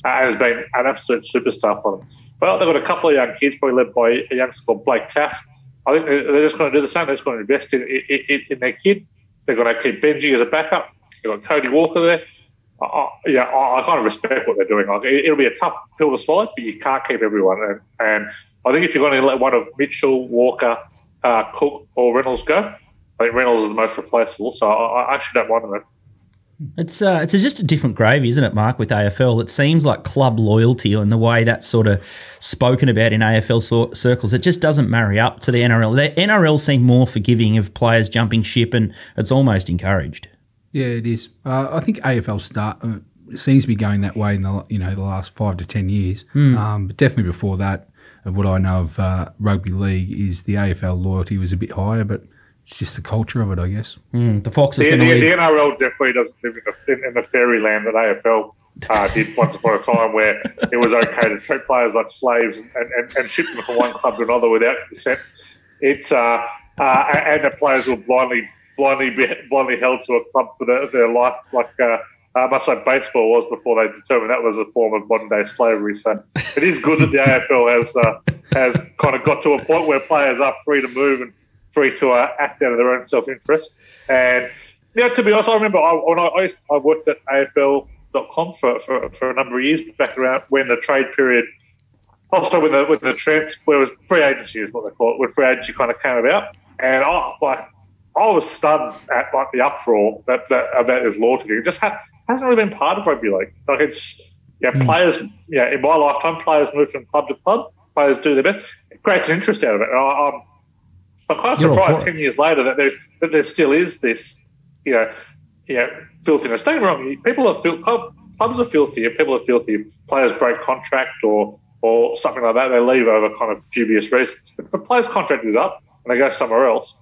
and has been an absolute superstar for them. Well, they've got a couple of young kids, probably led by a youngster called Blake Taft. I think they're just going to do the same. They're just going to invest in their kid. They're going to keep Benji as a backup. They've got Cody Walker there. I kind of respect what they're doing. Like, it'll be a tough pill to swallow, but you can't keep everyone. And I think if you're going to let one of Mitchell, Walker, Cook, or Reynolds go, I think Reynolds is the most replaceable. So I actually don't mind them. It's just a different gravy, isn't it, Mark, with AFL? It seems like club loyalty and the way that's sort of spoken about in AFL circles, it just doesn't marry up to the NRL. The NRL seem more forgiving of players jumping ship, and it's almost encouraged. Yeah, it is. I think AFL seems to be going that way in the last 5 to 10 years. But definitely before that, of what I know of rugby league, is the AFL loyalty was a bit higher, but it's just the culture of it, I guess. The Fox is going to leave. The NRL definitely doesn't live in the fairyland that AFL did once upon a time, where it was okay to treat players like slaves and ship them from one club to another without consent. It's and the players will blindly held to a club for their life, like much like baseball was before they determined that was a form of modern day slavery. So it is good that the AFL has kind of got to a point where players are free to move and free to act out of their own self-interest. And to be honest, I remember I worked at AFL.com for a number of years back around when the trade period. Also, when the transfer, it was free agency is what they call it, when free agency kind of came about, and I was stunned at the uproar about his loyalty. It just hasn't really been part of rugby league. Like, it's players. In my lifetime, players move from club to club. Players do their best. It creates an interest out of it. And I'm kind of surprised 10 years later that there still is this filthiness. Don't get me wrong. People are clubs are filthy. If people are filthy, if players break contract or something like that, they leave over kind of dubious reasons. But if a player's contract is up and they go somewhere else,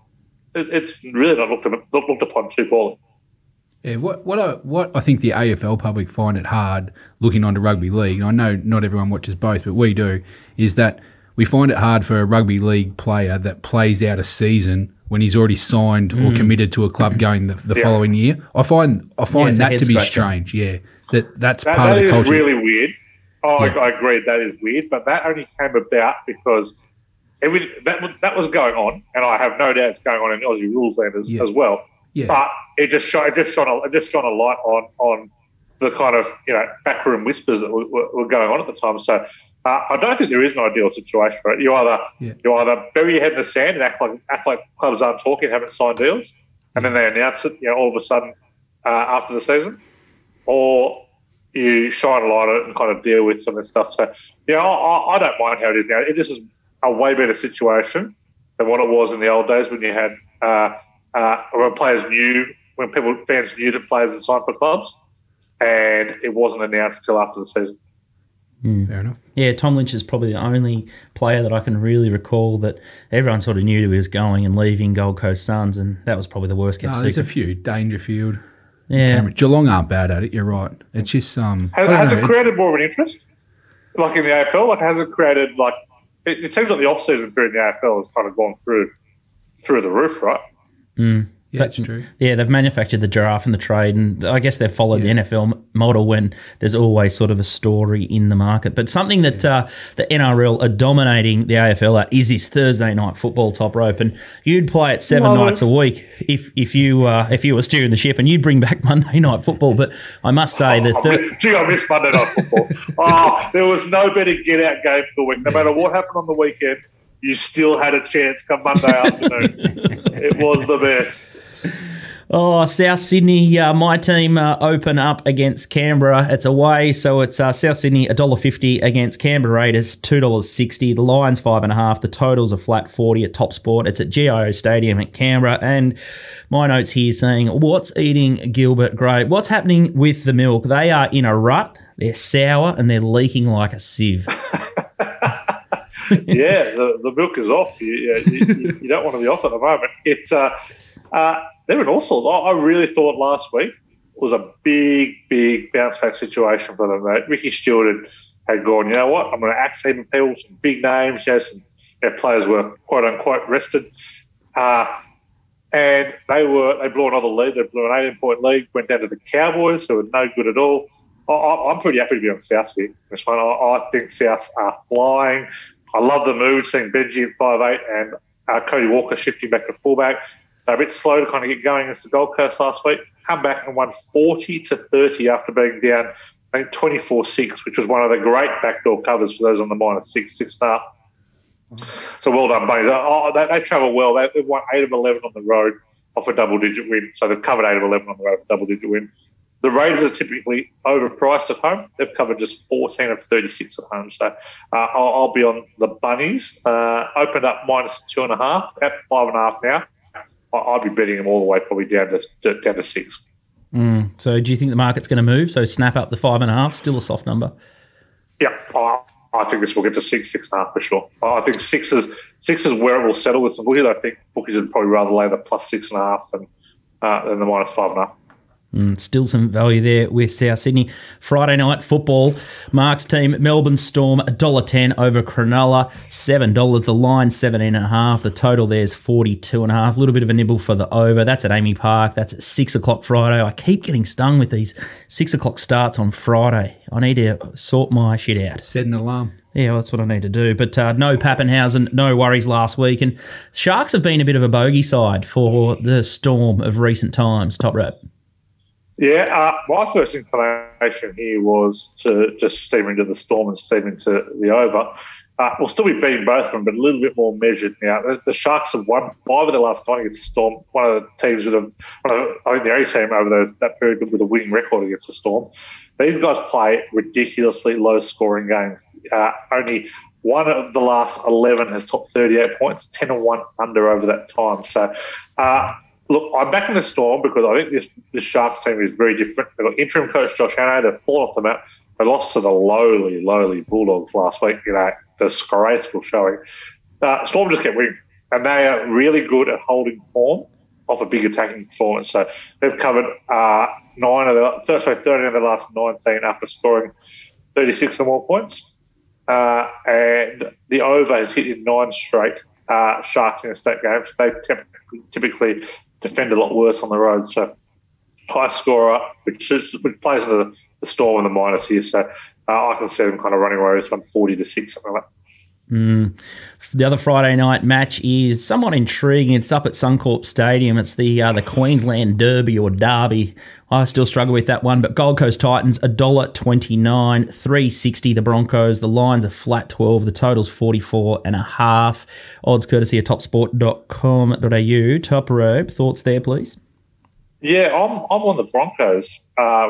it's really not looked upon too poorly. Yeah, what I think the AFL public find it hard looking onto rugby league, and I know not everyone watches both, but we do, is that we find it hard for a rugby league player that plays out a season when he's already signed or committed to a club going the following year. I find that to be strange. Yeah, that's part of the culture. That is really weird. I agree, that is weird, but that only came about because that was going on, and I have no doubt it's going on in Aussie rules land as well. Yeah. But it just shone a light on the kind of backroom whispers that were going on at the time. So I don't think there is an ideal situation for it. You either bury your head in the sand and act like clubs aren't talking, haven't signed deals, and then they announce it all of a sudden after the season, or you shine a light on it and kind of deal with some of the stuff. So I don't mind how it is now. This is a way better situation than what it was in the old days when you had when fans knew that players had signed for clubs, and it wasn't announced until after the season. Fair enough. Yeah, Tom Lynch is probably the only player that I can really recall that everyone sort of knew he was going and leaving Gold Coast Suns, and that was probably the worst kept secret. There's a few. Dangerfield. Yeah. Geelong aren't bad at it, you're right. It's just... Has it created more of an interest? Like in the AFL? Like, has it created, like... It seems like the off-season period in the AFL has kind of gone through the roof, right? Yeah, that's true. Yeah, they've manufactured the giraffe and the trade, and I guess they've followed the NFL model when there's always sort of a story in the market. But something that the NRL are dominating the AFL at is this Thursday night football top rope, and you'd play it 7 nights a week if you were steering the ship, and you'd bring back Monday night football. But I must say I miss Monday night football. There was no better get-out game for the week. No matter what happened on the weekend, you still had a chance come Monday afternoon. It was the best. Oh, South Sydney, my team open up against Canberra. It's away, so it's South Sydney $1.50 against Canberra Raiders $2.60. The Lions 5.5. The totals are flat 40 at Top Sport. It's at GIO Stadium at Canberra. And my notes here saying, what's eating Gilbert Grape? What's happening with the milk? They are in a rut. They're sour and they're leaking like a sieve. Yeah, the milk is off. You don't want to be off at the moment. It's they're in all sorts. I really thought last week was a big bounce back situation for them. Ricky Stewart had gone, you know what, I'm going to axe even people, some big names, some players were quote unquote rested. And they blew another lead. They blew an 18-point lead, went down to the Cowboys, who were no good at all. I'm pretty happy to be on South here. This one, I think South are flying. I love the move, seeing Benji at 5'8" and Cody Walker shifting back to fullback. They're a bit slow to kind of get going against the Gold Coast last week. Come back and won 40-30 after being down, I think, 24-6, which was one of the great backdoor covers for those on the -6, 6.5. So well done, Bunnies. They travel well. They've won 8 of 11 on the road off a double-digit win. So they've covered 8 of 11 on the road off a double-digit win. The Raiders are typically overpriced at home. They've covered just 14 of 36 at home. So I'll be on the Bunnies. Opened up -2.5, at 5.5 now. I'd be betting them all the way probably down to 6. So do you think the market's going to move? So snap up the 5.5, still a soft number? Yeah, I think this will get to 6, 6.5 for sure. I think 6 is where it will settle with some bookies. I think bookies would probably rather lay the +6.5 than the -5.5. Still some value there with South Sydney. Friday night football. Mark's team, Melbourne Storm, $1.10 over Cronulla, $7. The line, 17.5. The total there is 42.5. A little bit of a nibble for the over. That's at Amy Park. That's at 6 o'clock Friday. I keep getting stung with these 6 o'clock starts on Friday. I need to sort my shit out. Set an alarm. Yeah, well, that's what I need to do. But no Pappenhausen, no worries last week. And Sharks have been a bit of a bogey side for the Storm of recent times. Top rep. Yeah, my first inclination here was to just steam into the Storm and steam into the over. We'll still be beating both of them, but a little bit more measured now. The Sharks have won 5 of the last 9 against the Storm. One of the teams I think the only team over that period with a winning record against the Storm. These guys play ridiculously low-scoring games. Only one of the last 11 has topped 38 points, 10-1 under over that time. So, look, I'm backing the Storm because I think this Sharks team is very different. They've got interim coach Josh Hannay. They've fallen off the map. They lost to the lowly Bulldogs last week. Disgraceful showing. Storm just kept winning, and they are really good at holding form off a big attacking performance. So they've covered 13 of the last 19 after scoring 36 or more points. and the over has hit in 9 straight Sharks Interstate games. They typically defend a lot worse on the road. So high scorer, which plays into the Storm and the minus here. So I can see them kind of running away with 40-6, something like that. The other Friday night match is somewhat intriguing. It's up at Suncorp Stadium. It's the Queensland Derby or Derby. I still struggle with that one, but Gold Coast Titans $1.29, $3.60 the Broncos. The lines are flat 12. The total's 44.5. Odds courtesy of topsport.com.au. Top Rope, thoughts there, please? Yeah, I'm on the Broncos,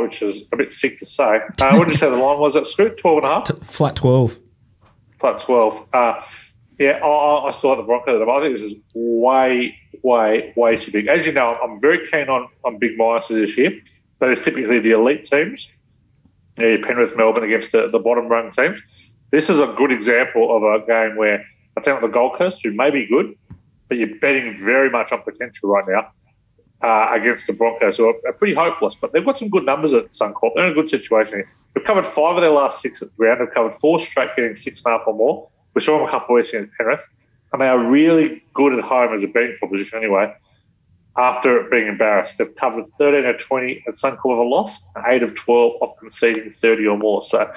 which is a bit sick to say. What did you say the line was at, Scoot? 12.5? Flat 12. Flat 12. Yeah, I still like the Broncos. I think this is way, way, way too big. As you know, I'm very keen on big minuses this year. That is typically the elite teams. Yeah, Penrith, Melbourne against the bottom rung teams. This is a good example of a game where I think the Gold Coast, who may be good, but you're betting very much on potential right now against the Broncos, who are pretty hopeless. But they've got some good numbers at Suncorp. They're in a good situation here. They've covered 5 of their last 6 at the ground. They've covered 4 straight, getting 6.5 or more. We saw them a couple of weeks against Penrith. And they are really good at home as a betting proposition anyway, after being embarrassed. They've covered 13 of 20 at Suncorp of a loss, and 8 of 12 off conceding 30 or more. So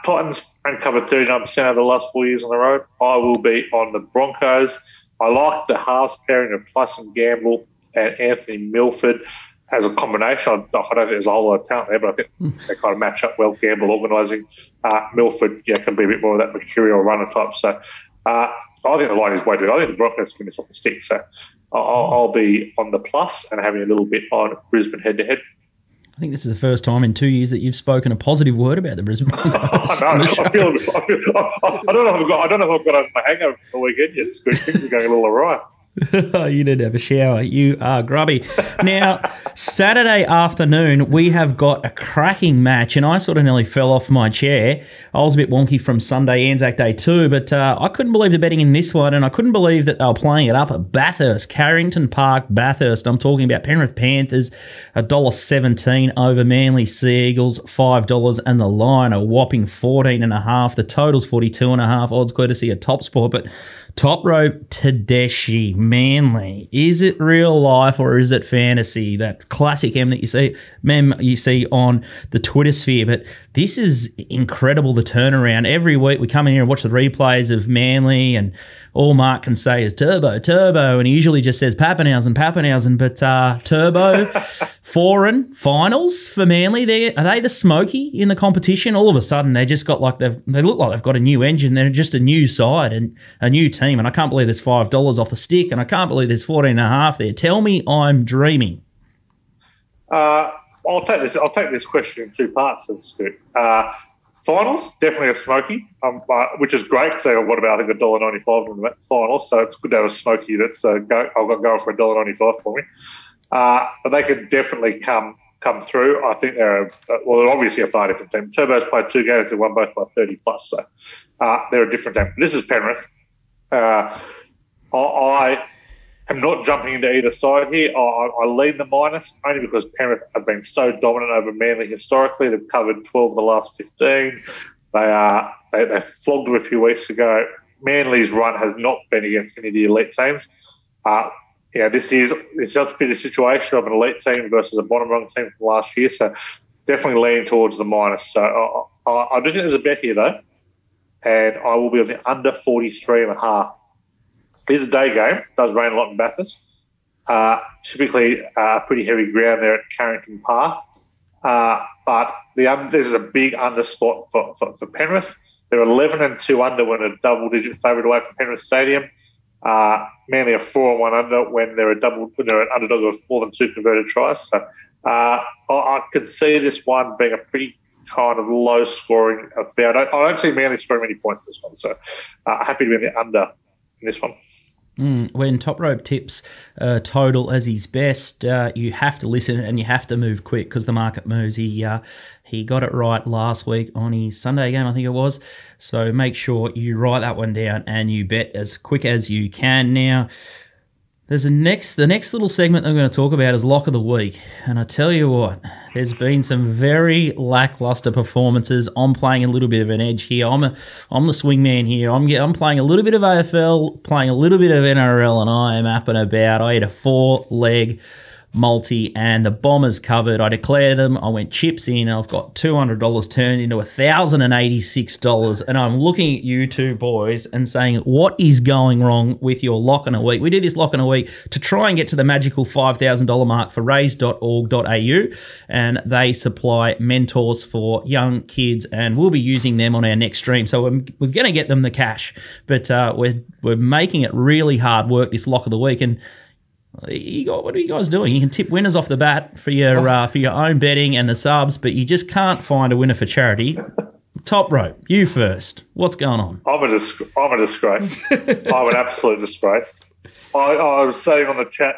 Titans haven't covered 39% over the last 4 years on the road. I will be on the Broncos. I like the halves pairing of Plus and Gamble and Anthony Milford as a combination. I don't think there's a whole lot of talent there, but I think they kind of match up well. Gamble organising. Milford can be a bit more of that mercurial runner type. So I think the line is way too good. I think the Broncos can miss off the stick. So I'll be on the plus and having a little bit on Brisbane head-to-head. I think this is the first time in 2 years that you've spoken a positive word about the Brisbane Broncos. I don't know if I've got over my hangover for the weekend yet. Things are going a little awry. You need to have a shower. You are grubby. Now, Saturday afternoon, we have got a cracking match, and I sort of nearly fell off my chair. I was a bit wonky from Sunday, Anzac Day too, but I couldn't believe the betting in this one, and I couldn't believe that they were playing it up at Bathurst, Carrington Park, Bathurst. I'm talking about Penrith Panthers, $1.17 over Manly Sea Eagles, $5, and the line a whopping 14.5. The total's 42.5. Odds courtesy of Top Sport, but Top Rope Tedeschi, Manly. Is it real life or is it fantasy? That classic meme you see on the Twitter sphere. But this is incredible, the turnaround. Every week we come in here and watch the replays of Manly, and all Mark can say is turbo, turbo, and he usually just says Pappenhausen. But turbo, foreign finals for Manly. Are they the smoky in the competition? All of a sudden they just got like they look like they've got a new engine. They're just a new side and a new team. And I can't believe there's $5 off the stick, and I can't believe there's 14.5 there. Tell me I'm dreaming. I'll take this question in 2 parts. Finals, definitely a smoky, which is great because I've got about, I think, $1.95 in the finals, so it's good to have a smoky that's I've got going for $1.95 for me. But they could definitely come through. I think they're obviously a far different team. Turbo's played 2 games, they won both by 30+, so they're a different team. This is Penrith. I am not jumping into either side here. I lean the minus only because Penrith have been so dominant over Manly historically. They've covered 12 of the last 15. They flogged them a few weeks ago. Manly's run has not been against any of the elite teams. It's just been a situation of an elite team versus a bottom rung team from last year. So definitely leaning towards the minus. So I do think there's a bet here though, and I will be on the under 43.5. It is a day game. It does rain a lot in Bathurst. Typically pretty heavy ground there at Carrington Park. But this is a big under spot for Penrith. They're 11-2 under when a double-digit favourite away from Penrith Stadium. Manly are 4-1 under when they're an underdog of more than 2 converted tries. So I could see this one being a pretty kind of low-scoring affair. I don't see Manly scoring many points in this one. So happy to be in the under in this one. When Top Rope tips total as his best, you have to listen and you have to move quick because the market moves. He got it right last week on his Sunday game, I think it was. So make sure you write that one down and you bet as quick as you can. Now, There's the next little segment I'm going to talk about is Lock of the Week. And I tell you what, there's been some very lackluster performances. I'm playing a little bit of an edge here. I'm the swingman here. I'm playing a little bit of AFL, playing a little bit of NRL, and I am up and about. I had a 4-leg multi, and the Bombers covered. I declared them. I went chips in. I've got $200 turned into $1,086, and I'm looking at you two boys and saying, what is going wrong with your lock in a week? We do this lock in a week to try and get to the magical $5,000 mark for raise.org.au, and they supply mentors for young kids, and we'll be using them on our next stream. So we're going to get them the cash, but we're making it really hard work, this lock of the week. And what are you guys doing? You can tip winners off the bat for your own betting and the subs, but you just can't find a winner for charity. Top rope, you first. What's going on? I'm a disgrace. I'm an absolute disgrace. I was saying on the chat,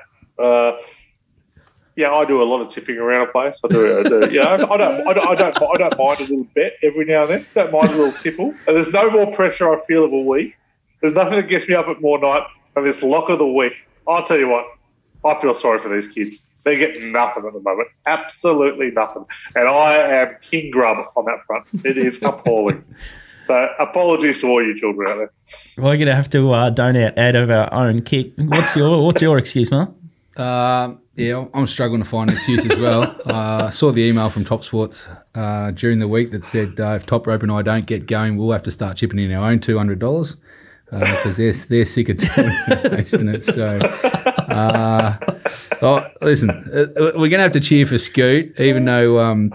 yeah, I do a lot of tipping around a place. I do. Yeah, I don't mind a little bet every now and then. Don't mind a little tipple. And there's no more pressure I feel of a week. There's nothing that gets me up at more night than this lock of the week. I'll tell you what. I feel sorry for these kids. They get nothing at the moment. Absolutely nothing. And I am king grub on that front. It is appalling. So apologies to all you children out there. We're going to have to donate out of our own kit. What's your excuse, Mark? Yeah, I'm struggling to find an excuse as well. I saw the email from Top Sports during the week that said if Top Rope and I don't get going, we'll have to start chipping in our own $200 because they're sick of wasting it. So... listen, we're going to have to cheer for Scoot, even though,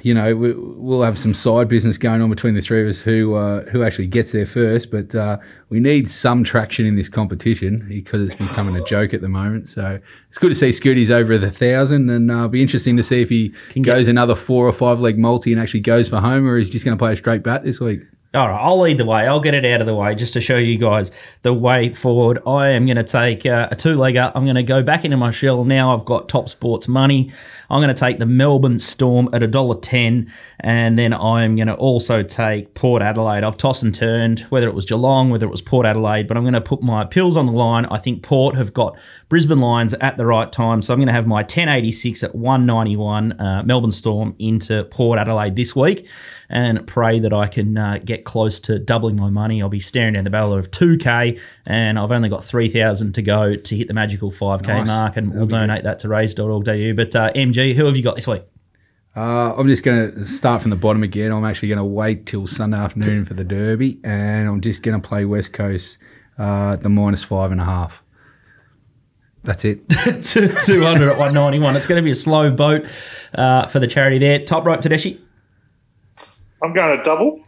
we'll have some side business going on between the three of us who actually gets there first. But we need some traction in this competition because it's becoming a joke at the moment. So it's good to see Scooty's over the 1,000, and it'll be interesting to see if he goes another 4 or 5 leg multi and actually goes for home, or is he just going to play a straight bat this week? All right, I'll lead the way. I'll get it out of the way just to show you guys the way forward. I am going to take a 2-legger. I'm going to go back into my shell. Now I've got Top Sports money. I'm going to take the Melbourne Storm at $1.10, and then I'm going to also take Port Adelaide. I've tossed and turned, whether it was Geelong, whether it was Port Adelaide, but I'm going to put my pills on the line. I think Port have got Brisbane Lions at the right time, so I'm going to have my 1086 at 191 Melbourne Storm into Port Adelaide this week, and pray that I can get close to doubling my money. I'll be staring down the barrel of 2K, and I've only got 3,000 to go to hit the magical 5K mark, and we'll donate that to raise.org.au. But MG, who have you got this week? I'm just going to start from the bottom again. I'm actually going to wait till Sunday afternoon for the Derby, and I'm just going to play West Coast the -5.5. That's it. 200 at 191. It's going to be a slow boat for the charity there. Top rope, Tedeschi. I'm going to double.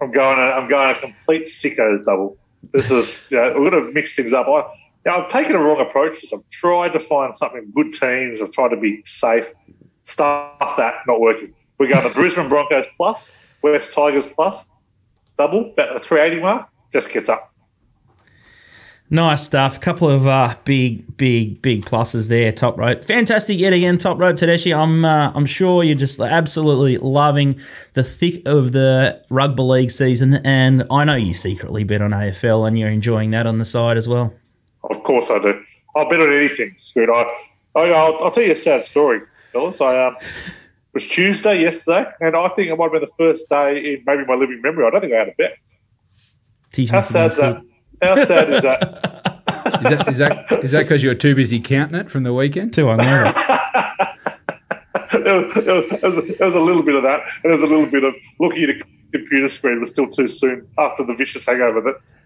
I'm going a complete sickos double. This is we're going to mix things up. I've taken a wrong approach. I've tried to find something good teams. I've tried to be safe. Stuff that not working. We're going to Brisbane Broncos plus, West Tigers plus, double at the 380 mark. Just gets up. Nice stuff. A couple of big pluses there. Top rope, fantastic yet again. Top rope, Tedeschi. I'm sure you're just absolutely loving the thick of the rugby league season, and I know you secretly bet on AFL, and you're enjoying that on the side as well. Of course I do. I'll bet on anything, Scoot. I'll tell you a sad story, fellas. It was Tuesday yesterday, and I think it might have been the first day in maybe my living memory. I don't think I had a bet. How sad is that? How sad is that? Is that because you were too busy counting it from the weekend? Too unreal. There was a little bit of that, and there was a little bit of looking at a computer screen was still too soon after the vicious hangover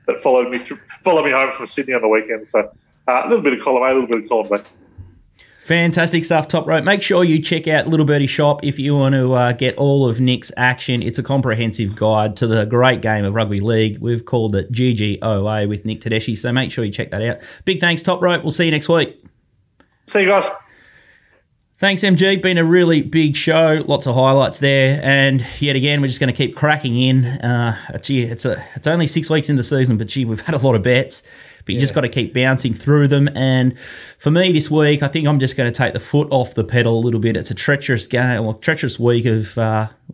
that followed me home from Sydney on the weekend. So a little bit of column A, a little bit of column B. Fantastic stuff, Top Rope. Make sure you check out Little Birdie Shop if you want to get all of Nick's action. It's a comprehensive guide to the great game of rugby league. We've called it GGOA with Nick Tedeschi, so make sure you check that out. Big thanks, Top Rope. We'll see you next week. See you guys. Thanks, MG. Been a really big show. Lots of highlights there. And yet again, we're just going to keep cracking in. It's only 6 weeks in the season, but gee, we've had a lot of bets. but you just got to keep bouncing through them. And for me this week, I think I'm just going to take the foot off the pedal a little bit. It's a treacherous game, or treacherous week of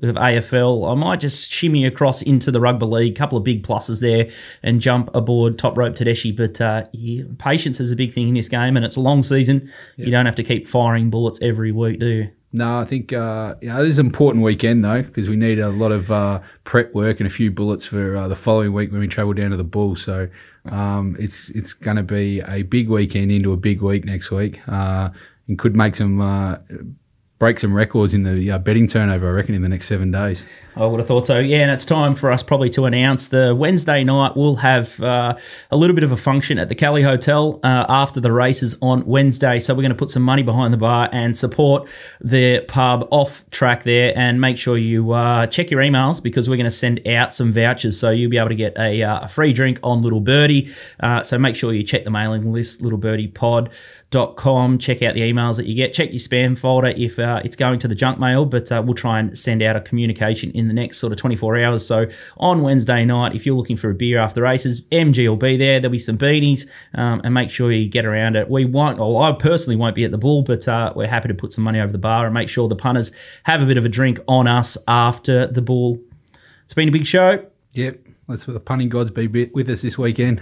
AFL. I might just shimmy across into the rugby league, couple of big pluses there, and jump aboard Top Rope Tedeschi. But patience is a big thing in this game, and it's a long season. You don't have to keep firing bullets every week, do you? No, I think this is an important weekend, though, because we need a lot of prep work and a few bullets for the following week when we travel down to the Bull. So it's going to be a big weekend into a big week next week, and could make break some records in the betting turnover, I reckon, in the next 7 days. I would have thought so. Yeah, and it's time for us probably to announce the Wednesday night. We'll have a little bit of a function at the Cali Hotel after the races on Wednesday. So we're going to put some money behind the bar and support the pub off track there, and make sure you check your emails, because we're going to send out some vouchers. So you'll be able to get a free drink on Little Birdie. So make sure you check the mailing list, littlebirdie.com. Check out the emails that you get. Check your spam folder if it's going to the junk mail, but we'll try and send out a communication in the next sort of 24 hours. So on Wednesday night, if you're looking for a beer after races, MG will be there. There'll be some beanies, and make sure you get around it. I personally won't be at the Bull, but we're happy to put some money over the bar and make sure the punters have a bit of a drink on us after the Bull. It's been a big show. Yep, let's let the punting gods be with us this weekend.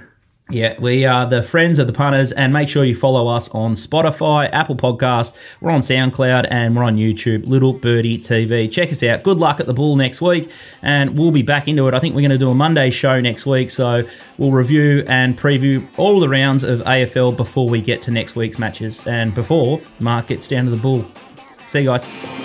Yeah, we are the friends of the punters, and make sure you follow us on Spotify, Apple Podcast, we're on SoundCloud, and we're on YouTube, Little Birdie TV. Check us out. Good luck at the Bull next week, and we'll be back into it. I think we're going to do a Monday show next week, so we'll review and preview all the rounds of AFL before we get to next week's matches, and before Mark gets down to the Bull. See you guys.